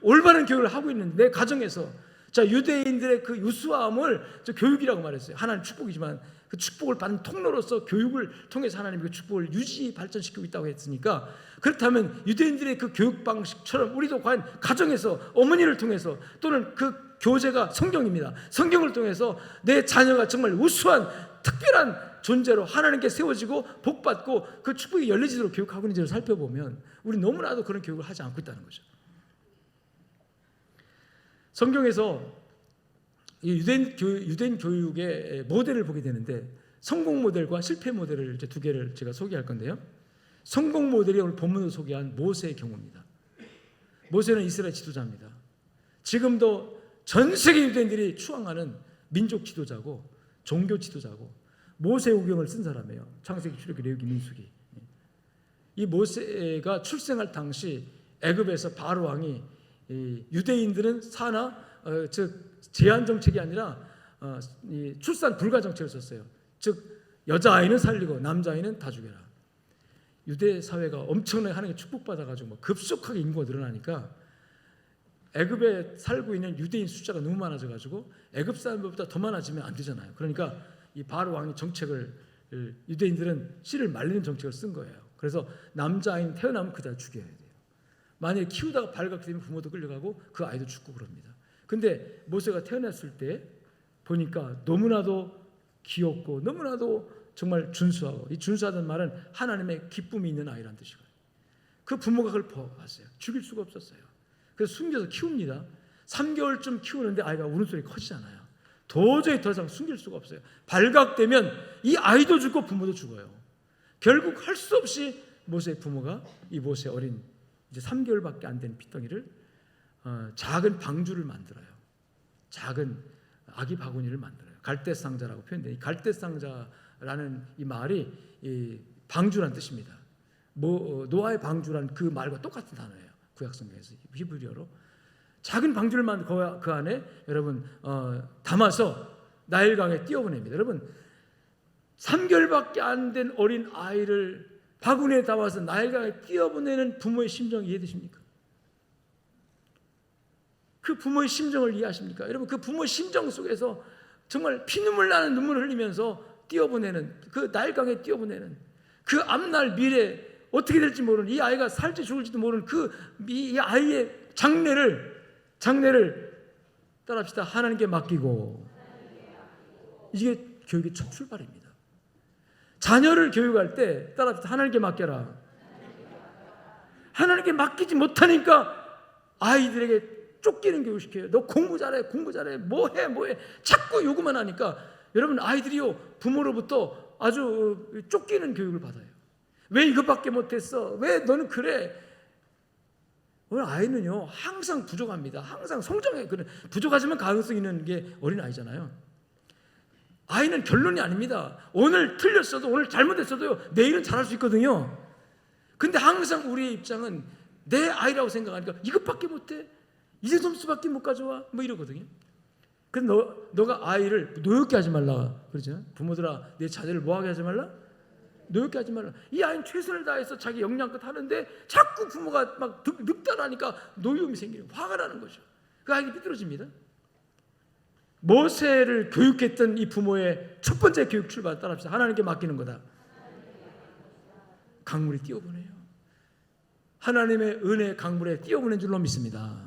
올바른 교육을 하고 있는데 내 가정에서 유대인들의 그 유수함을 교육이라고 말했어요. 하나님 축복이지만 그 축복을 받는 통로로서 교육을 통해서 하나님이 그 축복을 유지 발전시키고 있다고 했으니까 그렇다면 유대인들의 그 교육 방식처럼 우리도 과연 가정에서 어머니를 통해서 또는 그 교재가 성경입니다. 성경을 통해서 내 자녀가 정말 우수한 특별한 존재로 하나님께 세워지고 복받고 그 축복이 열려지도록 교육하고 있는지를 살펴보면 우리 너무나도 그런 교육을 하지 않고 있다는 거죠. 성경에서 유대인 교육의 모델을 보게 되는데 성공 모델과 실패 모델을 이제 두 개를 제가 소개할 건데요. 성공 모델이 오늘 본문으로 소개한 모세의 경우입니다. 모세는 이스라엘 지도자입니다. 지금도 전 세계 유대인들이 추앙하는 민족 지도자고 종교 지도자고 모세오경을 쓴 사람이에요. 창세기, 출애굽기, 레위기, 민수기. 이 모세가 출생할 당시 애굽에서 바로 왕이 유대인들은 즉 제한 정책이 아니라 출산 불가 정책을 썼어요. 즉 여자아이는 살리고 남자아이는 다 죽여라. 유대 사회가 엄청나게 하나님께 축복받아가지고 급속하게 인구가 늘어나니까 애굽에 살고 있는 유대인 숫자가 너무 많아져가지고 애굽 사람들보다 더 많아지면 안 되잖아요. 그러니까 이 바로 왕이 정책을 유대인들은 씨를 말리는 정책을 쓴 거예요. 그래서 남자아이는 태어나면 그대로 죽여야 돼요. 만약에 키우다가 발각이 되면 부모도 끌려가고 그 아이도 죽고 그럽니다. 근데 모세가 태어났을 때 보니까 너무나도 귀엽고 너무나도 정말 준수하고 이 준수하다는 말은 하나님의 기쁨이 있는 아이란 뜻이거든요. 그 부모가 그걸 봤어요. 죽일 수가 없었어요. 그래서 숨겨서 키웁니다. 3개월쯤 키우는데 아이가 우는 소리 커지잖아요. 도저히 더 이상 숨길 수가 없어요. 발각되면 이 아이도 죽고 부모도 죽어요. 결국 할 수 없이 모세의 부모가 이 모세 어린 이제 3개월밖에 안 된 핏덩이를 작은 방주를 만들어요. 작은 아기 바구니를 만들어요. 갈대상자라고 표현돼요. 이 갈대상자라는 이 말이 이 방주란 뜻입니다. 노아의 방주란 그 말과 똑같은 단어예요. 구약성경에서 히브리어로 작은 방주를 만들고 그 안에 여러분 담아서 나일강에 띄워보냅니다. 여러분, 3개월밖에 안 된 어린 아이를 바구니에 담아서 나일강에 띄워보내는 부모의 심정 이해되십니까? 그 부모의 심정을 이해하십니까? 여러분, 그 부모의 심정 속에서 정말 피눈물 나는 눈물을 흘리면서 띄워보내는, 그 나일강에 띄워보내는, 그 앞날 미래 어떻게 될지 모르는, 이 아이가 살지 죽을지도 모르는 이 아이의 장래를 따라합시다. 하나님께 맡기고. 이게 교육의 첫 출발입니다. 자녀를 교육할 때 따라합시다. 하나님께 맡겨라. 하나님께 맡기지 못하니까 아이들에게 쫓기는 교육을 시켜요. 너 공부 잘해, 뭐해 자꾸 요구만 하니까 여러분, 아이들이요 부모로부터 아주 쫓기는 교육을 받아요. 왜 이것밖에 못했어? 왜 너는 그래? 오늘 아이는요 항상 부족합니다. 항상 성장해. 부족하지만 가능성 있는 게 어린아이잖아요. 아이는 결론이 아닙니다. 오늘 틀렸어도, 오늘 잘못했어도요 내일은 잘할 수 있거든요. 근데 항상 우리의 입장은 내 아이라고 생각하니까 이것밖에 못해? 이제 점수밖에 못 가져와? 뭐 이러거든요. 그래서 너가 아이를 노엽게 하지 말라 그러죠. 부모들아, 내 자녀를 뭐하게 하지 말라? 노엽게 하지 말라. 이 아이는 최선을 다해서 자기 역량껏 하는데 자꾸 부모가 막 늑다라니까 노여움이 생기는, 화가 나는 거죠. 그 아이가 삐뚤어집니다. 모세를 교육했던 이 부모의 첫 번째 교육 출발 따라합시다. 하나님께 맡기는 거다. 강물에 띄워보내요. 하나님의 은혜 강물에 띄워보낸 줄로 믿습니다.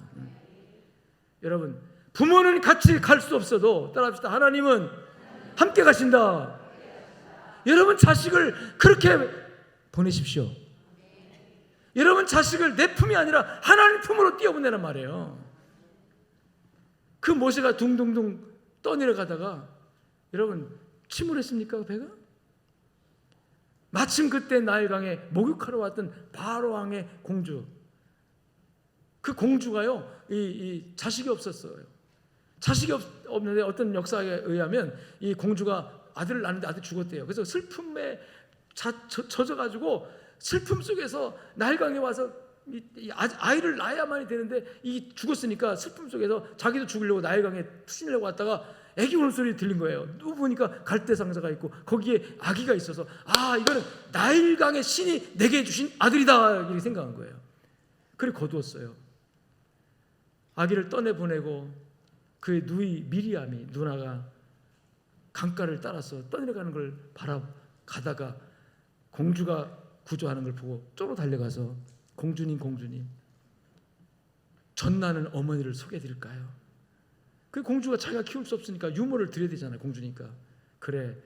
여러분, 부모는 같이 갈 수 없어도 따라합시다. 하나님은 함께 가신다. 여러분, 자식을 그렇게 보내십시오. 여러분, 자식을 내 품이 아니라 하나님 품으로 띄워보내란 말이에요. 그 모세가 둥둥둥 떠내려가다가 여러분 침울했습니까? 배가? 마침 그때 나일강에 목욕하러 왔던 바로 왕의 공주, 그 공주가요 이 자식이 없었어요. 자식이 없는데 어떤 역사에 의하면 이 공주가 아들을 낳는데 아들이 죽었대요. 그래서 슬픔에 젖어가지고 슬픔 속에서 나일강에 와서 아이를 낳아야만이 되는데 이 죽었으니까 슬픔 속에서 자기도 죽으려고 나일강에 투신하려고 왔다가 애기 우는 소리 들린 거예요. 누구 보니까 갈대 상자가 있고 거기에 아기가 있어서, 아, 이거는 나일강의 신이 내게 주신 아들이다 이렇게 생각한 거예요. 그래 거두었어요. 아기를 떠내보내고 그의 누이 미리암이, 누나가 강가를 따라서 떠내려가는 걸 바라가다가 공주가 구조하는 걸 보고 쪼로 달려가서 공주님 전나는 어머니를 소개해드릴까요? 그 공주가 자기가 키울 수 없으니까 유모를 드려야 되잖아요. 공주니까. 그래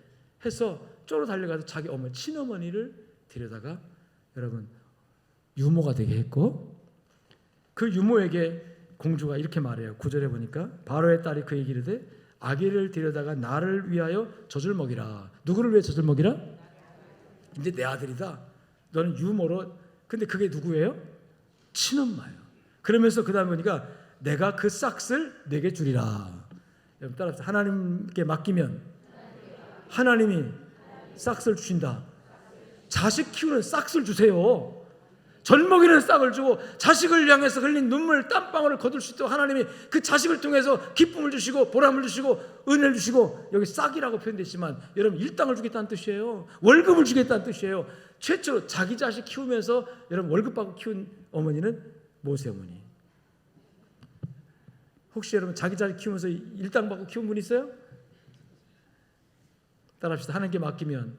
해서 쪼로 달려가서 자기 어머니, 친어머니를 데려다가 여러분 유모가 되게 했고, 그 유모에게 공주가 이렇게 말해요. 9절에 보니까 바로의 딸이 그에게 이르되 아기를 데려다가 나를 위하여 젖을 먹이라. 누구를 위해 젖을 먹이라? 이제 내 아들이다. 너는 유모로. 근데 그게 누구예요? 친엄마예요. 그러면서 그 다음에 보니까 내가 그 싹을 내게 주리라. 여러분 따라합시다. 하나님께 맡기면 하나님이 싹을 주신다. 자식 키우는 싹을 주세요. 젖먹이는 싹을 주고 자식을 향해서 흘린 눈물 땀방울을 거둘 수 있도록 하나님이 그 자식을 통해서 기쁨을 주시고 보람을 주시고 은혜를 주시고, 여기 싹이라고 표현됐지만 여러분 일당을 주겠다는 뜻이에요. 월급을 주겠다는 뜻이에요. 최초로 자기 자식 키우면서 여러분 월급 받고 키운 어머니는 모세 어머니. 혹시 여러분 자기 자식 키우면서 일당 받고 키운 분 있어요? 따라합시다. 하나님께 맡기면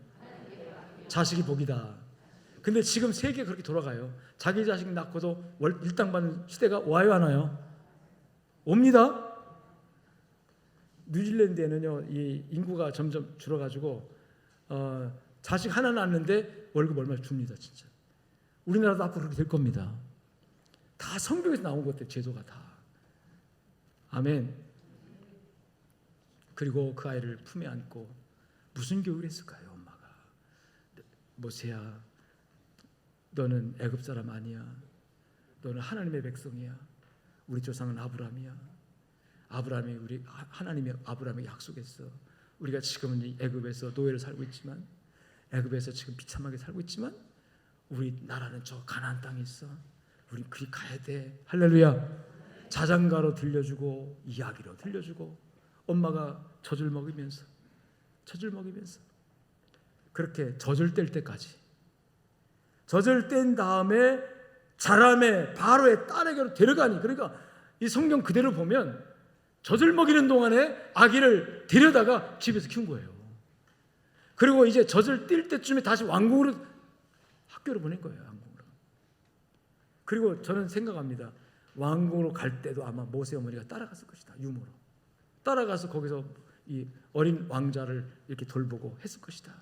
자식이 복이다. 근데 지금 세계가 그렇게 돌아가요. 자기 자식 낳고도 일당 받는 시대가 와요, 안 와요? 옵니다. 뉴질랜드에는요, 이 인구가 점점 줄어가지고 자식 하나 낳는데 월급 얼마 줍니다, 진짜. 우리나라도 앞으로 그렇게 될 겁니다. 다 성경에서 나온 것들, 제도가 다. 아멘. 그리고 그 아이를 품에 안고 무슨 교육을 했을까요, 엄마가? 모세야, 너는 애굽 사람 아니야. 너는 하나님의 백성이야. 우리 조상은 아브라함이야. 아브라함이 하나님이 아브라함에게 약속했어. 우리가 지금은 이 애굽에서 노예를 살고 있지만, 애굽에서 지금 비참하게 살고 있지만 우리 나라는 저 가나안 땅에 있어. 우리 그리 가야 돼. 할렐루야. 자장가로 들려주고 이야기로 들려주고 엄마가 젖을 먹이면서 그렇게 젖을 뗄 때까지, 젖을 뗀 다음에 자람에 바로의 딸에게로 데려가니, 그러니까 이 성경 그대로 보면 젖을 먹이는 동안에 아기를 데려다가 집에서 키운 거예요. 그리고 이제 젖을 띨 때쯤에 다시 왕궁으로 학교로 보낸 거예요. 왕궁으로. 그리고 저는 생각합니다. 왕궁으로 갈 때도 아마 모세 어머니가 따라갔을 것이다. 유모로 따라가서 거기서 이 어린 왕자를 이렇게 돌보고 했을 것이다.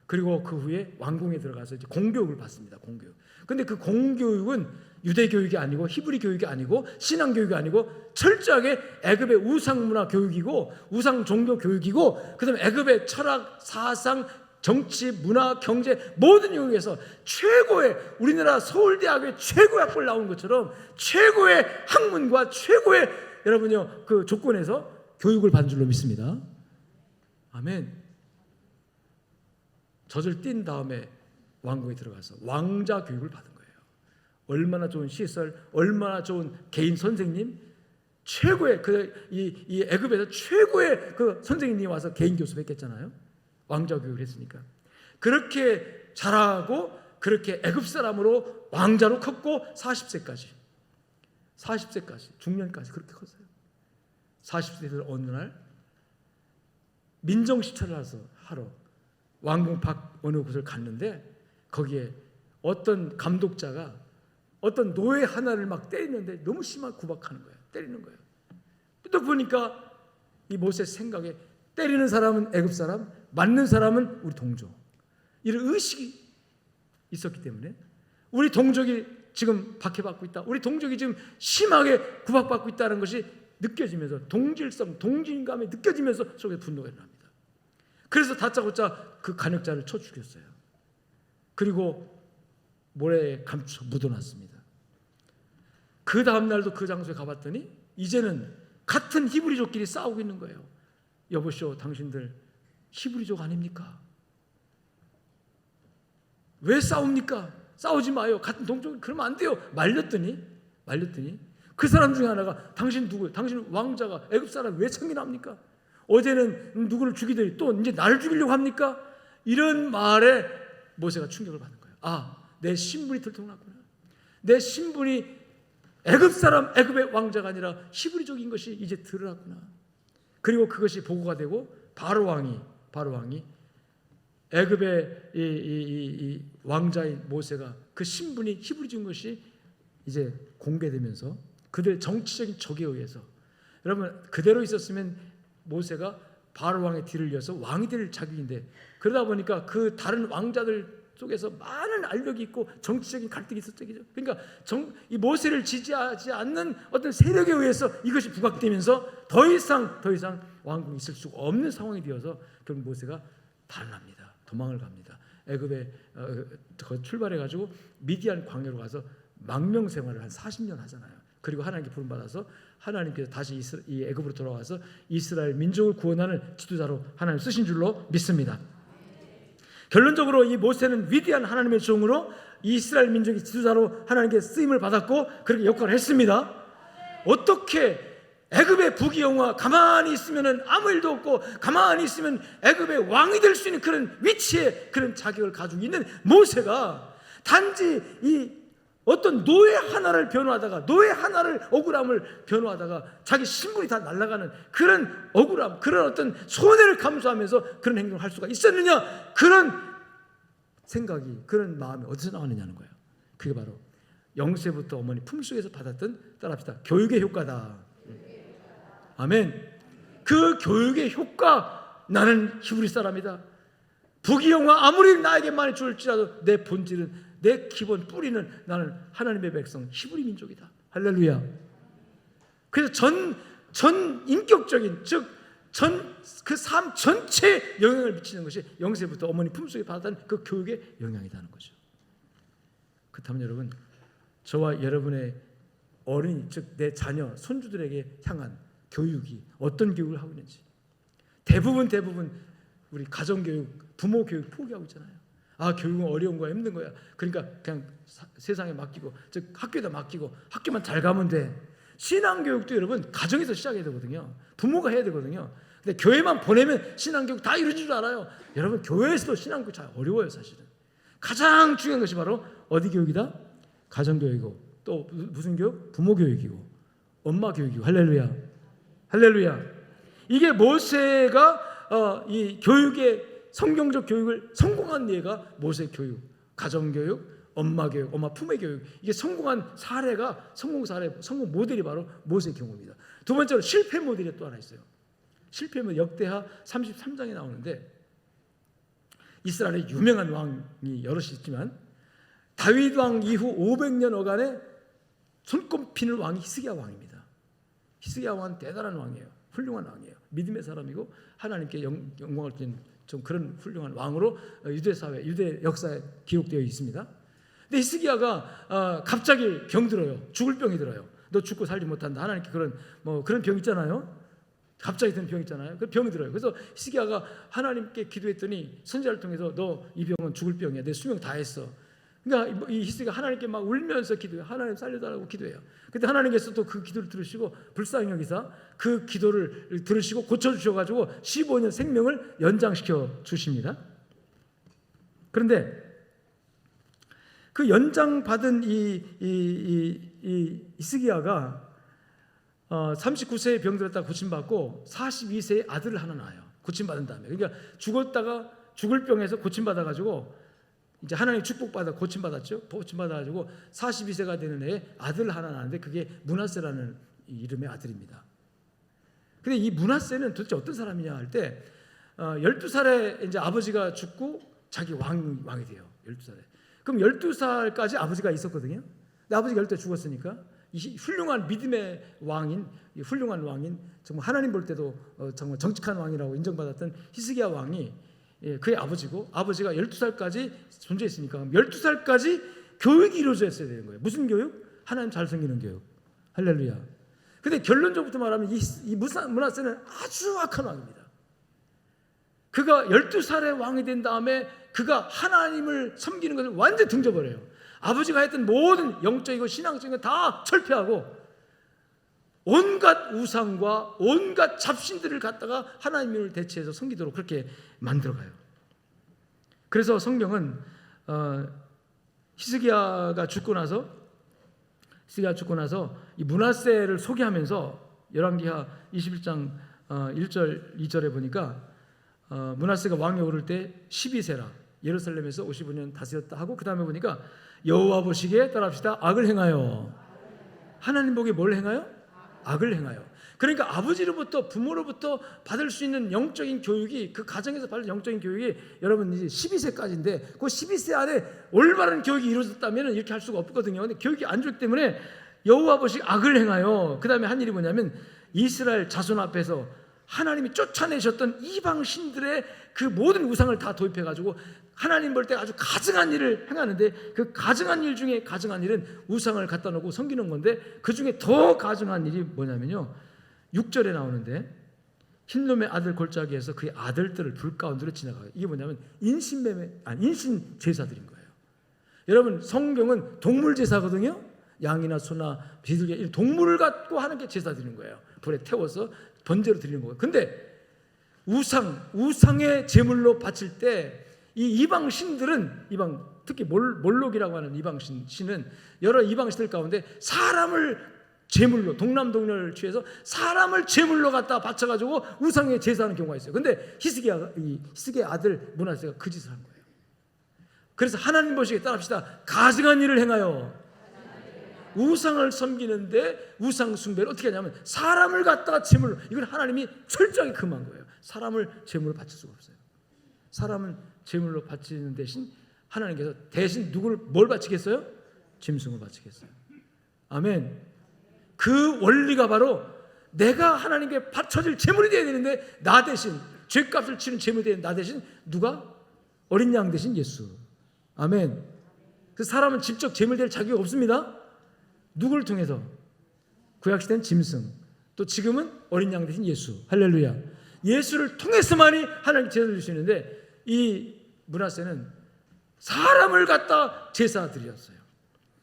그리고 그 후에 왕궁에 들어가서 이제 공교육을 받습니다. 공교육. 근데 그 공교육은 유대 교육이 아니고 히브리 교육이 아니고 신앙 교육이 아니고 철저하게 애굽의 우상 문화 교육이고 우상 종교 교육이고, 그다음에 애굽의 철학, 사상, 정치, 문화, 경제 모든 영역에서 최고의, 우리나라 서울대학의 최고의 학벌 나온 것처럼 최고의 학문과 최고의 여러분요 그 조건에서 교육을 받은 줄로 믿습니다. 아멘. 젖을 띈 다음에 왕궁에 들어가서 왕자 교육을 받은 거예요. 얼마나 좋은 시설, 얼마나 좋은 개인 선생님, 최고의 이 애굽에서 최고의 그 선생님이 와서 개인 교습했겠잖아요. 왕자 교육을 했으니까. 그렇게 자라고 그렇게 애굽 사람으로 왕자로 컸고 40세까지 중년까지 그렇게 컸어요. 40세 될 어느 날 민정시찰을 하러 왕궁 밖 어느 곳을 갔는데, 거기에 어떤 감독자가 어떤 노예 하나를 막 때리는데 너무 심하게 구박하는 거예요. 때리는 거예요. 또 보니까 이 모세 생각에 때리는 사람은 애굽 사람, 맞는 사람은 우리 동족, 이런 의식이 있었기 때문에 우리 동족이 지금 박해받고 있다, 우리 동족이 지금 심하게 구박받고 있다는 것이 느껴지면서 동질성, 동질감이 느껴지면서 속에 분노가 일어납니다. 그래서 다짜고짜 그 간역자를 쳐 죽였어요. 그리고 모래에 감춰 묻어놨습니다. 그 다음 날도 그 장소에 가봤더니 이제는 같은 히브리족끼리 싸우고 있는 거예요. 여보시오, 당신들 히브리족 아닙니까? 왜 싸웁니까? 싸우지 마요. 같은 동족, 그러면 안 돼요. 말렸더니 그 사람 중에 하나가 당신 누구예요? 당신 왕자가 애굽 사람 왜 참견합니까? 어제는 누구를 죽이더니 또 이제 나를 죽이려고 합니까? 이런 말에 모세가 충격을 받는 거예요. 아, 내 신분이 들통났구나. 내 신분이 애굽 사람, 애굽의 왕자가 아니라 히브리족인 것이 이제 드러났구나. 그리고 그것이 보고가 되고 바로 왕이 애굽의 이 왕자인 모세가 그 신분이 히브리족인 것이 이제 공개되면서 그들 정치적인 적에 의해서, 여러분 그대로 있었으면 모세가 바로 왕의 뒤를 이어서 왕이 될 자격인데, 그러다 보니까 그 다른 왕자들 속에서 많은 알력이 있고 정치적인 갈등이 있었죠. 그러니까 이 모세를 지지하지 않는 어떤 세력에 의해서 이것이 부각되면서 더 이상 왕궁이 있을 수가 없는 상황이 되어서 결국 모세가 달랍니다. 도망을 갑니다. 애굽에 출발해가지고 미디안 광야로 가서 망명 생활을 한 40년 하잖아요. 그리고 하나님께 부름받아서 하나님께서 다시 이 애굽으로 돌아와서 이스라엘 민족을 구원하는 지도자로 하나님 쓰신 줄로 믿습니다. 결론적으로 이 모세는 위대한 하나님의 종으로 이스라엘 민족의 지도자로 하나님께 쓰임을 받았고 그렇게 역할을 했습니다. 어떻게 애굽의 부귀영화, 가만히 있으면 아무 일도 없고 가만히 있으면 애굽의 왕이 될 수 있는 그런 위치에 그런 자격을 가지고 있는 모세가 단지 이 어떤 노예 하나를 변호하다가, 노예 하나를 억울함을 변호하다가 자기 신분이 다 날아가는 그런 억울함, 그런 어떤 손해를 감수하면서 그런 행동을 할 수가 있었느냐, 그런 생각이, 그런 마음이 어디서 나왔느냐는 거예요. 그게 바로 영세부터 어머니 품속에서 받았던, 따라합시다, 교육의 효과다. 아멘. 그 교육의 효과, 나는 히브리 사람이다. 부귀영화 아무리 나에게 많이 줄지라도 내 본질은, 내 기본 뿌리는 나는 하나님의 백성 히브리 민족이다. 할렐루야. 그래서 전 인격적인, 즉 그 삶 전체에 영향을 미치는 것이 영세부터 어머니 품속에 받았던 그 교육의 영향이라는 거죠. 그렇다면 여러분, 저와 여러분의 어린이, 즉 내 자녀, 손주들에게 향한 교육이 어떤 교육을 하고 있는지, 대부분 우리 가정교육, 부모교육 포기하고 있잖아요. 아, 교육은 어려운 거야, 힘든 거야. 그러니까 그냥 세상에 맡기고, 즉 학교에다 맡기고 학교만 잘 가면 돼. 신앙교육도 여러분 가정에서 시작해야 되거든요. 부모가 해야 되거든요. 근데 교회만 보내면 신앙교육 다 이루어질 줄 알아요. 여러분 교회에서도 신앙교육 잘 어려워요. 사실은 가장 중요한 것이 바로 어디 교육이다? 가정교육이고, 또 무슨 교육? 부모 교육이고 엄마 교육이고. 할렐루야, 할렐루야. 이게 모세가 이 교육의 성경적 교육을 성공한 예가 모세 교육, 가정교육, 엄마 교육, 엄마 품의 교육. 이게 성공한 사례가, 성공 사례, 성공 모델이 바로 모세의 경우입니다. 두 번째로 실패 모델이 또 하나 있어요. 실패 모델 역대하 33장에 나오는데, 이스라엘의 유명한 왕이 여럿이 있지만 다윗 왕 이후 500년 어간에 손꼽히는 왕이 히스기야 왕입니다. 히스기야 왕은 대단한 왕이에요. 훌륭한 왕이에요. 믿음의 사람이고 하나님께 영광을 드리는 좀 그런 훌륭한 왕으로 유대 사회, 유대 역사에 기록되어 있습니다. 근데 히스기야가 갑자기 병들어요. 죽을 병이 들어요. 너 죽고 살지 못한다. 하나님께 그런 병 있잖아요. 갑자기 드는 병 있잖아요. 그 병이 들어요. 그래서 히스기야가 하나님께 기도했더니 선지자를 통해서 너 이 병은 죽을 병이야. 내 수명 다 했어. 그러니까 이 히스기야가 하나님께 막 울면서 기도해요. 하나님 살려달라고 기도해요. 근데 하나님께서 또 그 기도를 들으시고 불쌍히 여기사 그 기도를 들으시고 고쳐주셔가지고 15년 생명을 연장시켜 주십니다. 그런데 그 연장받은 이 히스기야가 39세에 병들었다가 고침받고 42세에 아들을 하나 낳아요. 고침받은 다음에. 그러니까 죽었다가 죽을 병에서 고침받아가지고 이제 하나님 축복받아 고침받았죠. 고침받아가지고 42세가 되는 해에 아들을 하나 낳았는데 그게 므낫세라는 이름의 아들입니다. 근데 이 므낫세는 도대체 어떤 사람이냐 할 때 12살에 이제 아버지가 죽고 자기 왕이 돼요. 12살에. 그럼 12살까지 아버지가 있었거든요. 근데 아버지가 12살에 죽었으니까 이 훌륭한 믿음의 왕인, 이 훌륭한 왕인, 정말 하나님 볼 때도 정말 정직한 왕이라고 인정받았던 히스기야 왕이 그의 아버지고, 아버지가 12살까지 존재했으니까 12살까지 교육이 이루어졌어야 되는 거예요. 무슨 교육? 하나님 잘 섬기는 교육. 할렐루야. 근데 결론적부터 말하면 이 므낫세는 아주 악한 왕입니다. 그가 12살의 왕이 된 다음에 그가 하나님을 섬기는 것을 완전히 등져버려요. 아버지가 했던 모든 영적이고 신앙적인 거 다 철폐하고 온갖 우상과 온갖 잡신들을 갖다가 하나님을 대체해서 섬기도록 그렇게 만들어가요. 그래서 성경은 히스기야가 죽고 나서 이 므낫세를 소개하면서 열왕기하 21장 1절 2절에 보니까 므낫세가 왕에 오를 때 12세라 예루살렘에서 55년 다스렸다 하고, 그 다음에 보니까 여호와 보시기에 따라합시다. 악을 행하여. 하나님 보기에 뭘 행하여? 악을 행하여. 그러니까 아버지로부터, 부모로부터 받을 수 있는 영적인 교육이, 그 가정에서 받을 영적인 교육이 여러분 이제 12세까지인데 그 12세 안에 올바른 교육이 이루어졌다면 이렇게 할 수가 없거든요. 근데 교육이 안 좋기 때문에 여호와 보시기에 악을 행하여. 그 다음에 한 일이 뭐냐면 이스라엘 자손 앞에서 하나님이 쫓아내셨던 이방 신들의 그 모든 우상을 다 도입해가지고 하나님 볼 때 아주 가증한 일을 행하는데, 그 가증한 일 중에 가증한 일은 우상을 갖다 놓고 섬기는 건데, 그 중에 더 가증한 일이 뭐냐면요, 6절에 나오는데 흰놈의 아들 골짜기에서 그의 아들들을 불 가운데로 지나가요. 이게 뭐냐면 인신 제사들인 거예요. 여러분 성경은 동물 제사거든요. 양이나 소나 비둘기 동물을 갖고 하는 게 제사 드리는 거예요. 불에 태워서 번제로 드리는 거예요. 근데 우상의 제물로 바칠 때 이 이방 신들은, 특히 몰록이라고 하는 이방 신은 여러 이방 신들 가운데 사람을 제물로, 동남동녀를 취해서 사람을 제물로 갖다 바쳐가지고 우상에 제사하는 경우가 있어요. 근데 히스기야의 아들 므낫세가 그 짓을 한 거예요. 그래서 하나님 보시기에 따라합시다. 가증한 일을 행하여. 우상을 섬기는데 우상 숭배를 어떻게 하냐면 사람을 갖다가 제물로, 이건 하나님이 철저하게 금한 거예요. 사람을 제물로 바칠 수가 없어요. 사람은 제물로 바치는 대신 하나님께서 대신 뭘 바치겠어요? 짐승을 바치겠어요. 아멘. 그 원리가 바로 내가 하나님께 바쳐질 제물이 되어야 되는데, 나 대신 죄값을 치는 제물이 되는 나 대신 누가? 어린 양 대신 예수. 아멘. 그 사람은 직접 제물 될 자격이 없습니다. 누구를 통해서? 구약시대는 짐승, 또 지금은 어린 양 대신 예수. 할렐루야. 예수를 통해서만이 하나님께 제사 드릴 수 있는데, 이 므낫세는 사람을 갖다 제사 드렸어요.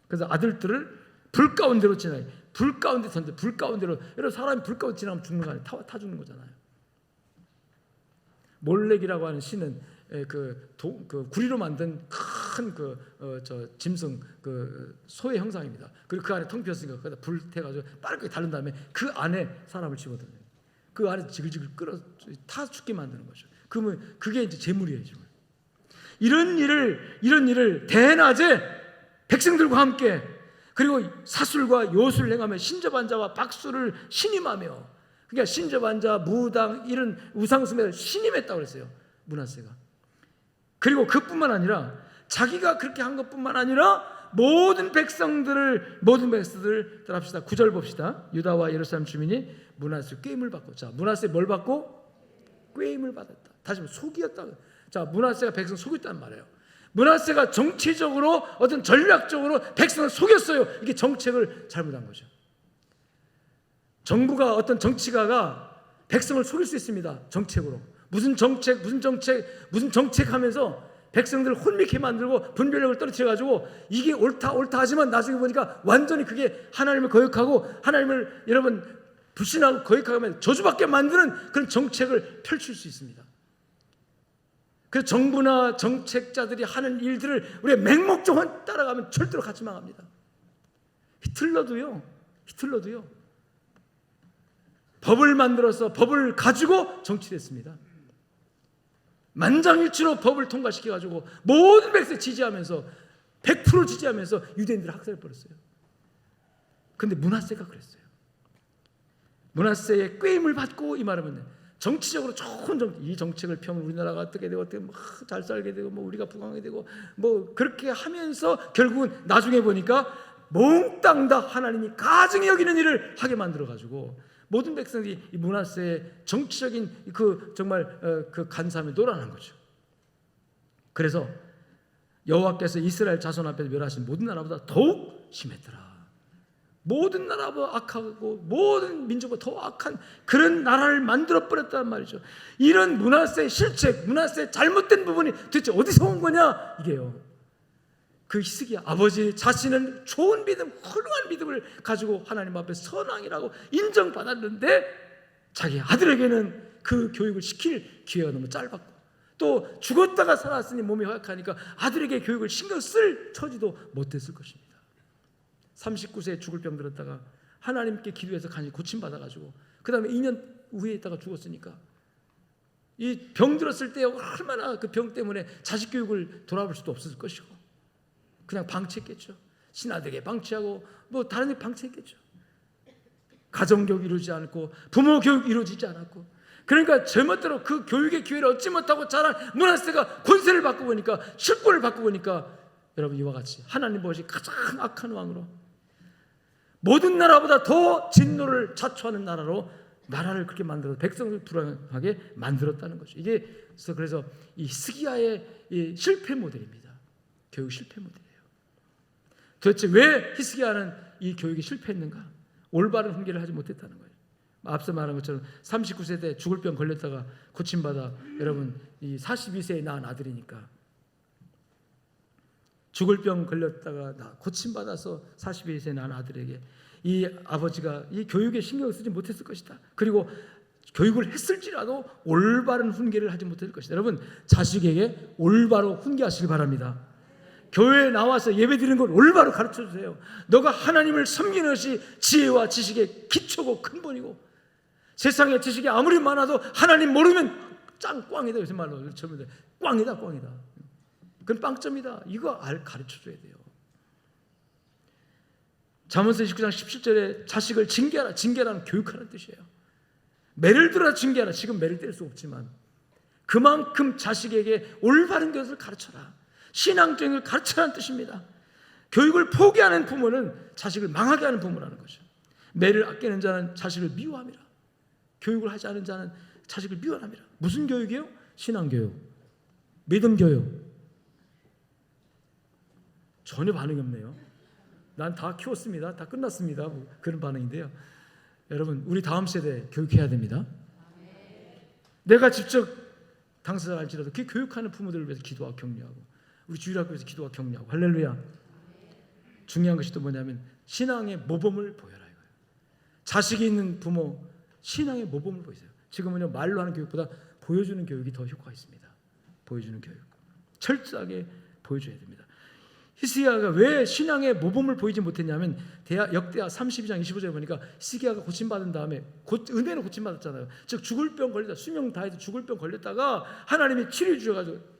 그래서 아들들을 불 가운데로 지나요. 불 가운데 던져. 불 가운데로. 여러분 사람이 불 가운데 지나면 죽는 거 아니에요? 타 죽는 거잖아요. 몰렉이라고 하는 신은 그 구리로 만든 큰 짐승 소의 형상입니다. 그리고 그 안에 텅 비었으니까 거기다 불 태가지고 빠르게 달른 다음에 그 안에 사람을 집어넣어요. 그 안에 지글지글 끓어 타 죽게 만드는 거죠. 그러면 그게 이제 제물이에요, 제물. 이런 일을 대낮에 백성들과 함께 그리고 사술과 요술을 행하며 신접한 자와 박수를 신임하며, 그러니까 신접한 자, 무당 이런 우상숭배를 신임했다고 그랬어요, 므낫세가. 그리고 그뿐만 아니라 자기가 그렇게 한 것뿐만 아니라 모든 백성들을 합시다. 9절 봅시다. 유다와 예루살렘 주민이 므낫세 꾀임을 받고, 자 므낫세 뭘 받고? 꾀임을 받았다. 다시 한번 속이었다. 자 므낫세가 백성 속였단 말이에요. 므낫세가 정치적으로 어떤 전략적으로 백성을 속였어요. 이게 정책을 잘못한 거죠. 정부가 어떤 정치가가 백성을 속일 수 있습니다. 정책으로 무슨 정책 하면서 백성들을 혼미케 만들고 분별력을 떨어뜨려 가지고 이게 옳다 하지만 나중에 보니까 완전히 그게 하나님을 거역하고 하나님을 여러분 불신하고 거역하면 저주받게 만드는 그런 정책을 펼칠 수 있습니다. 그래서 정부나 정책자들이 하는 일들을 우리가 맹목적으로 따라가면 절대로 같이 망합니다. 히틀러도요 법을 만들어서 법을 가지고 정치를 했습니다. 만장일치로 법을 통과시켜가지고 모든 백성 지지하면서 100% 지지하면서 유대인들을 학살해버렸어요. 그런데 므낫세가 그랬어요. 므낫세의 꾀임을 받고, 이 말하면 정치적으로 좋은 이 정책을 펴면 우리나라가 어떻게 되고 잘 살게 되고 우리가 부강하게 되고 그렇게 하면서 결국은 나중에 보니까 몽땅 다 하나님이 가증히 여기는 일을 하게 만들어가지고 모든 백성들이 이 므낫세의 정치적인 정말 그 간사함에 놀아난 거죠. 그래서 여호와께서 이스라엘 자손 앞에서 멸하신 모든 나라보다 더욱 심했더라. 모든 나라보다 악하고 모든 민족보다 더 악한 그런 나라를 만들어 버렸단 말이죠. 이런 므낫세의 실책, 므낫세의 잘못된 부분이 도대체 어디서 온 거냐? 이게요, 그 히스기야 아버지 자신은 좋은 믿음, 훌륭한 믿음을 가지고 하나님 앞에 선왕이라고 인정받았는데 자기 아들에게는 그 교육을 시킬 기회가 너무 짧았고, 또 죽었다가 살았으니 몸이 허약하니까 아들에게 교육을 신경 쓸 처지도 못했을 것입니다. 39세에 죽을 병 들었다가 하나님께 기도해서 간이 고침받아가지고 그 다음에 2년 후에 있다가 죽었으니까 이 병 들었을 때 얼마나 그 병 때문에 자식 교육을 돌아볼 수도 없었을 것이고 그냥 방치했겠죠. 신하들에게 방치하고 다른 데 방치했겠죠. 가정교육 이루지 않고 부모 교육 이루어지지 않았고, 그러니까 제멋대로 그 교육의 기회를 얻지 못하고 자란 므낫세가 권세를 받고 보니까, 실권을 받고 보니까 여러분 이와 같이 하나님 보시 가장 악한 왕으로 모든 나라보다 더 진노를 자초하는 나라를 그렇게 만들어서 백성을 불안하게 만들었다는 거죠. 이게 그래서 이 히스기야의 이 실패 모델입니다. 교육 실패 모델이에요. 도대체 왜 히스기야는 이 교육이 실패했는가? 올바른 훈계를 하지 못했다는 거예요. 앞서 말한 것처럼 39세 때 죽을 병 걸렸다가 고침받아 여러분 이 42세에 낳은 아들이니까 죽을 병 걸렸다가 고침받아서 42세에 낳은 아들에게 이 아버지가 이 교육에 신경을 쓰지 못했을 것이다. 그리고 교육을 했을지라도 올바른 훈계를 하지 못했을 것이다. 여러분 자식에게 올바로 훈계하시길 바랍니다. 교회에 나와서 예배드리는 걸 올바로 가르쳐주세요. 너가 하나님을 섬기는 것이 지혜와 지식의 기초고 근본이고, 세상의 지식이 아무리 많아도 하나님 모르면 꽝이다. 요새 말로 꽝이다. 그건 빵점이다. 이거 가르쳐줘야 돼요. 잠언서 29장 17절에 자식을 징계하라. 징계라는 교육하는 뜻이에요. 매를 들어 징계하라. 지금 매를 뗄 수 없지만 그만큼 자식에게 올바른 것을 가르쳐라. 신앙적인 걸 가르쳐라는 뜻입니다. 교육을 포기하는 부모는 자식을 망하게 하는 부모라는 거죠. 매를 아끼는 자는 자식을 미워함이라. 교육을 하지 않은 자는 자식을 미워함이라. 무슨 교육이요? 신앙교육, 믿음교육. 전혀 반응이 없네요. 난 다 키웠습니다. 다 끝났습니다. 그런 반응인데요. 여러분 우리 다음 세대 교육해야 됩니다. 내가 직접 당사자가 할지라도 그 교육하는 부모들을 위해서 기도하고 격려하고, 우리 주일학교에서 기도하고 격려하고, 할렐루야. 중요한 것이 또 뭐냐면 신앙의 모범을 보여라 이거예요. 자식이 있는 부모 신앙의 모범을 보이세요. 지금은요 말로 하는 교육보다 보여주는 교육이 더 효과가 있습니다. 보여주는 교육 철저하게 보여줘야 됩니다. 히스기야가 왜 신앙의 모범을 보이지 못했냐면 역대하 32장 25절에 보니까 히스기야가 고침받은 다음에 은혜로 고침받았잖아요. 즉 죽을 병 걸렸다, 수명 다해서 죽을 병 걸렸다가 하나님이 치료해 주셔가지고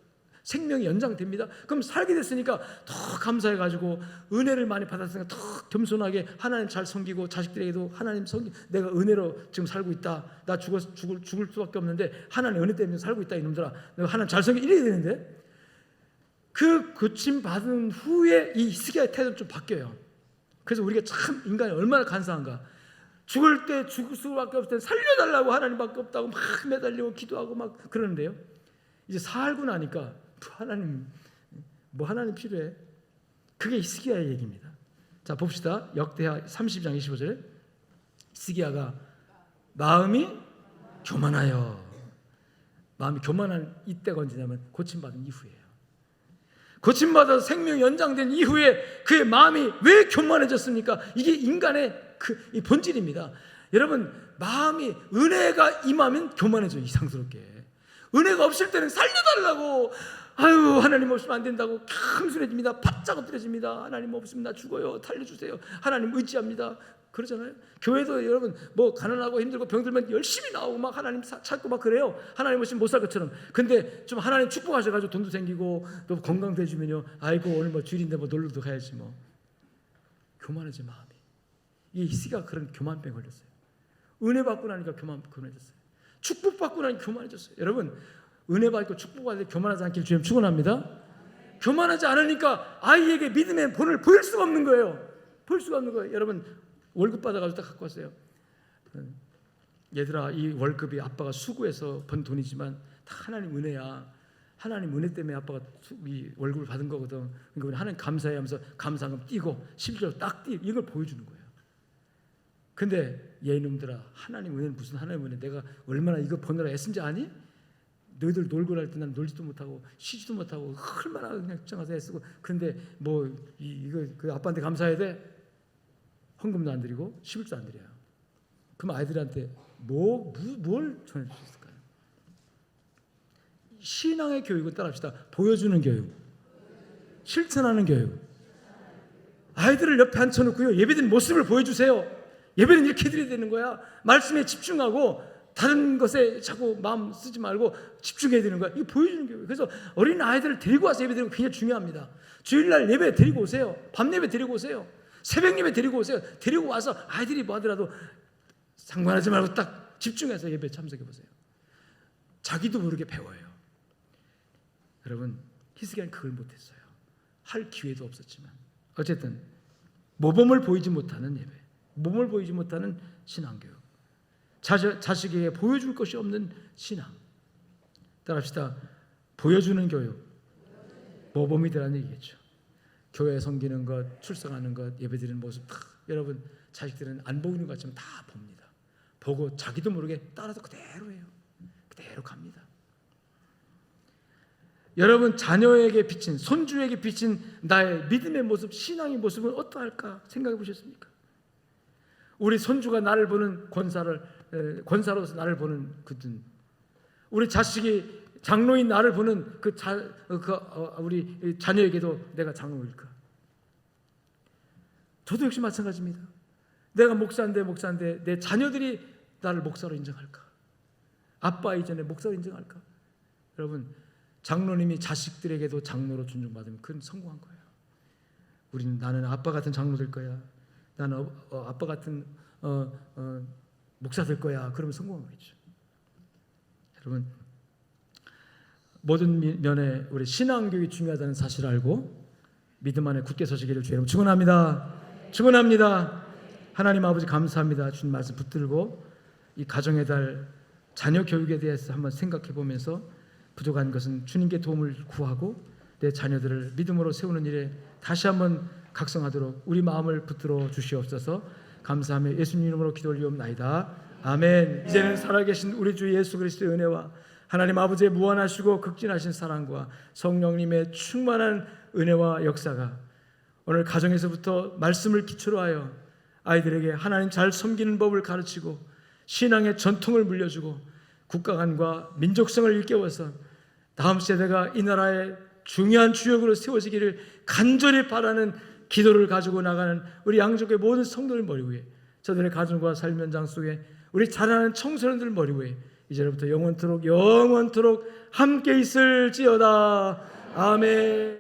생명이 연장됩니다. 그럼 살게 됐으니까 더 감사해가지고 은혜를 많이 받았으니까 더 겸손하게 하나님 잘 섬기고 자식들에게도 하나님 내가 은혜로 지금 살고 있다. 나 죽을 수밖에 없는데 하나님 은혜 때문에 살고 있다. 이놈들아 내가 하나님 잘 섬기 이래야 되는데 그 고침 받은 후에 이 히스기야의 태도는 좀 바뀌어요. 그래서 우리가 참 인간이 얼마나 간사한가. 죽을 때 죽을 수밖에 없을 때 살려달라고 하나님밖에 없다고 막 매달리고 기도하고 막 그러는데요. 이제 살고 나니까 하나님 필요해. 그게 히스기야의 얘기입니다. 자 봅시다. 역대하 30장 25절에 히스기야가 마음이 교만하여. 마음이 교만한 이때가 언제냐면 고침받은 이후예요. 고침받아서 생명이 연장된 이후에 그의 마음이 왜 교만해졌습니까? 이게 인간의 이 본질입니다. 여러분 마음이 은혜가 임하면 교만해져요. 이상스럽게. 은혜가 없을 때는 살려달라고 아유 하나님 없으면 안 된다고 겸손해집니다. 바짝 엎드려집니다. 하나님 없으면 나 죽어요. 살려주세요. 하나님 의지합니다. 그러잖아요. 교회도 여러분 뭐 가난하고 힘들고 병들면 열심히 나오고 막 하나님 찾고 막 그래요. 하나님 없으면 못 살 것처럼. 근데 좀 하나님 축복하셔가지고 돈도 생기고 또 건강도 해주면요 아이고 오늘 뭐 주일인데 뭐 놀러도 가야지 뭐. 교만해져 마음이. 이 히스기야가 그런 교만병에 걸렸어요. 은혜 받고 나니까 교만해졌어요. 축복 받고 나니까 교만해졌어요. 여러분 은혜 받고 축복 받을 때 교만하지 않길 주님 축원합니다. 교만하지 않으니까 아이에게 믿음의 본을 보일 수가 없는 거예요. 보일 수가 없는 거예요. 여러분 월급 받아가지고 딱 갖고 왔어요. 얘들아 이 월급이 아빠가 수고해서 번 돈이지만 다 하나님 은혜야. 하나님 은혜 때문에 아빠가 이 월급을 받은 거거든. 그러니까 하나님 감사해 하면서 감사금 띄고 11절 딱 띄고 이걸 보여주는 거예요. 근데 얘놈들아 하나님 은혜는 무슨 하나님 은혜. 내가 얼마나 이거 버느라 애쓴지 아니? 너희들 놀고 날 때 난 놀지도 못하고 쉬지도 못하고 얼마나 그냥 걱정해서 애쓰고. 근데 뭐 이거 그 아빠한테 감사해야 돼? 헌금도 안 드리고 11조 안 드려요. 그럼 아이들한테 뭘 전해줄 수 있을까요? 신앙의 교육은 따라합시다. 보여주는 교육, 실천하는 교육. 아이들을 옆에 앉혀놓고요 예배드리는 모습을 보여주세요. 예배는 이렇게 드려야 되는 거야. 말씀에 집중하고 다른 것에 자꾸 마음 쓰지 말고 집중해야 되는 거야. 이거 보여주는 교육. 그래서 어린 아이들을 데리고 와서 예배 드리는 거 굉장히 중요합니다. 주일날 예배 데리고 오세요. 밤 예배 데리고 오세요. 새벽 예배 데리고 오세요. 데리고 와서 아이들이 뭐 하더라도 상관하지 말고 딱 집중해서 예배 참석해 보세요. 자기도 모르게 배워요. 여러분 히스기야는 그걸 못했어요. 할 기회도 없었지만 어쨌든 모범을 보이지 못하는 예배, 모범을 보이지 못하는 신앙교육, 자식에게 보여줄 것이 없는 신앙. 따라합시다. 보여주는 교육, 모범이 되라는 얘기겠죠. 교회 섬기는 것, 출석하는 것, 예배드리는 모습 다 여러분 자식들은 안 보이는 것 같지만 다 봅니다. 보고 자기도 모르게 따라서 그대로 해요. 그대로 갑니다. 여러분 자녀에게 비친, 손주에게 비친 나의 믿음의 모습, 신앙의 모습은 어떠할까 생각해 보셨습니까? 우리 손주가 나를 보는 권사로서 나를 보는 그든, 우리 자식이 장로인 나를 보는 우리 자녀에게도 내가 장로일까? 저도 역시 마찬가지입니다. 내가 목사인데 내 자녀들이 나를 목사로 인정할까? 아빠 이전에 목사로 인정할까? 여러분 장로님이 자식들에게도 장로로 존중받으면 그건 성공한 거예요. 나는 아빠 같은 장로 될 거야. 나는 아빠 같은 목사 될 거야. 그러면 성공한 거겠죠. 여러분 모든 면에 우리 신앙교육이 중요하다는 사실을 알고 믿음 안에 굳게 서시기를 주의 이름으로 축원합니다. 축원합니다. 하나님 아버지 감사합니다. 주님 말씀 붙들고 이 가정의 달 자녀 교육에 대해서 한번 생각해 보면서 부족한 것은 주님께 도움을 구하고 내 자녀들을 믿음으로 세우는 일에 다시 한번 각성하도록 우리 마음을 붙들어 주시옵소서. 감사하며 예수님 이름으로 기도 올리옵나이다. 아멘. 이제는 살아계신 우리 주 예수 그리스도의 은혜와 하나님 아버지의 무한하시고 극진하신 사랑과 성령님의 충만한 은혜와 역사가 오늘 가정에서부터 말씀을 기초로 하여 아이들에게 하나님 잘 섬기는 법을 가르치고 신앙의 전통을 물려주고 국가관과 민족성을 일깨워서 다음 세대가 이 나라의 중요한 주역으로 세워지기를 간절히 바라는 기도를 가지고 나가는 우리 양족의 모든 성도들 머리 위에, 저들의 가정과 삶 현장 속에 우리 자라는 청소년들 머리 위에 이제부터 영원토록 함께 있을지어다. 아멘.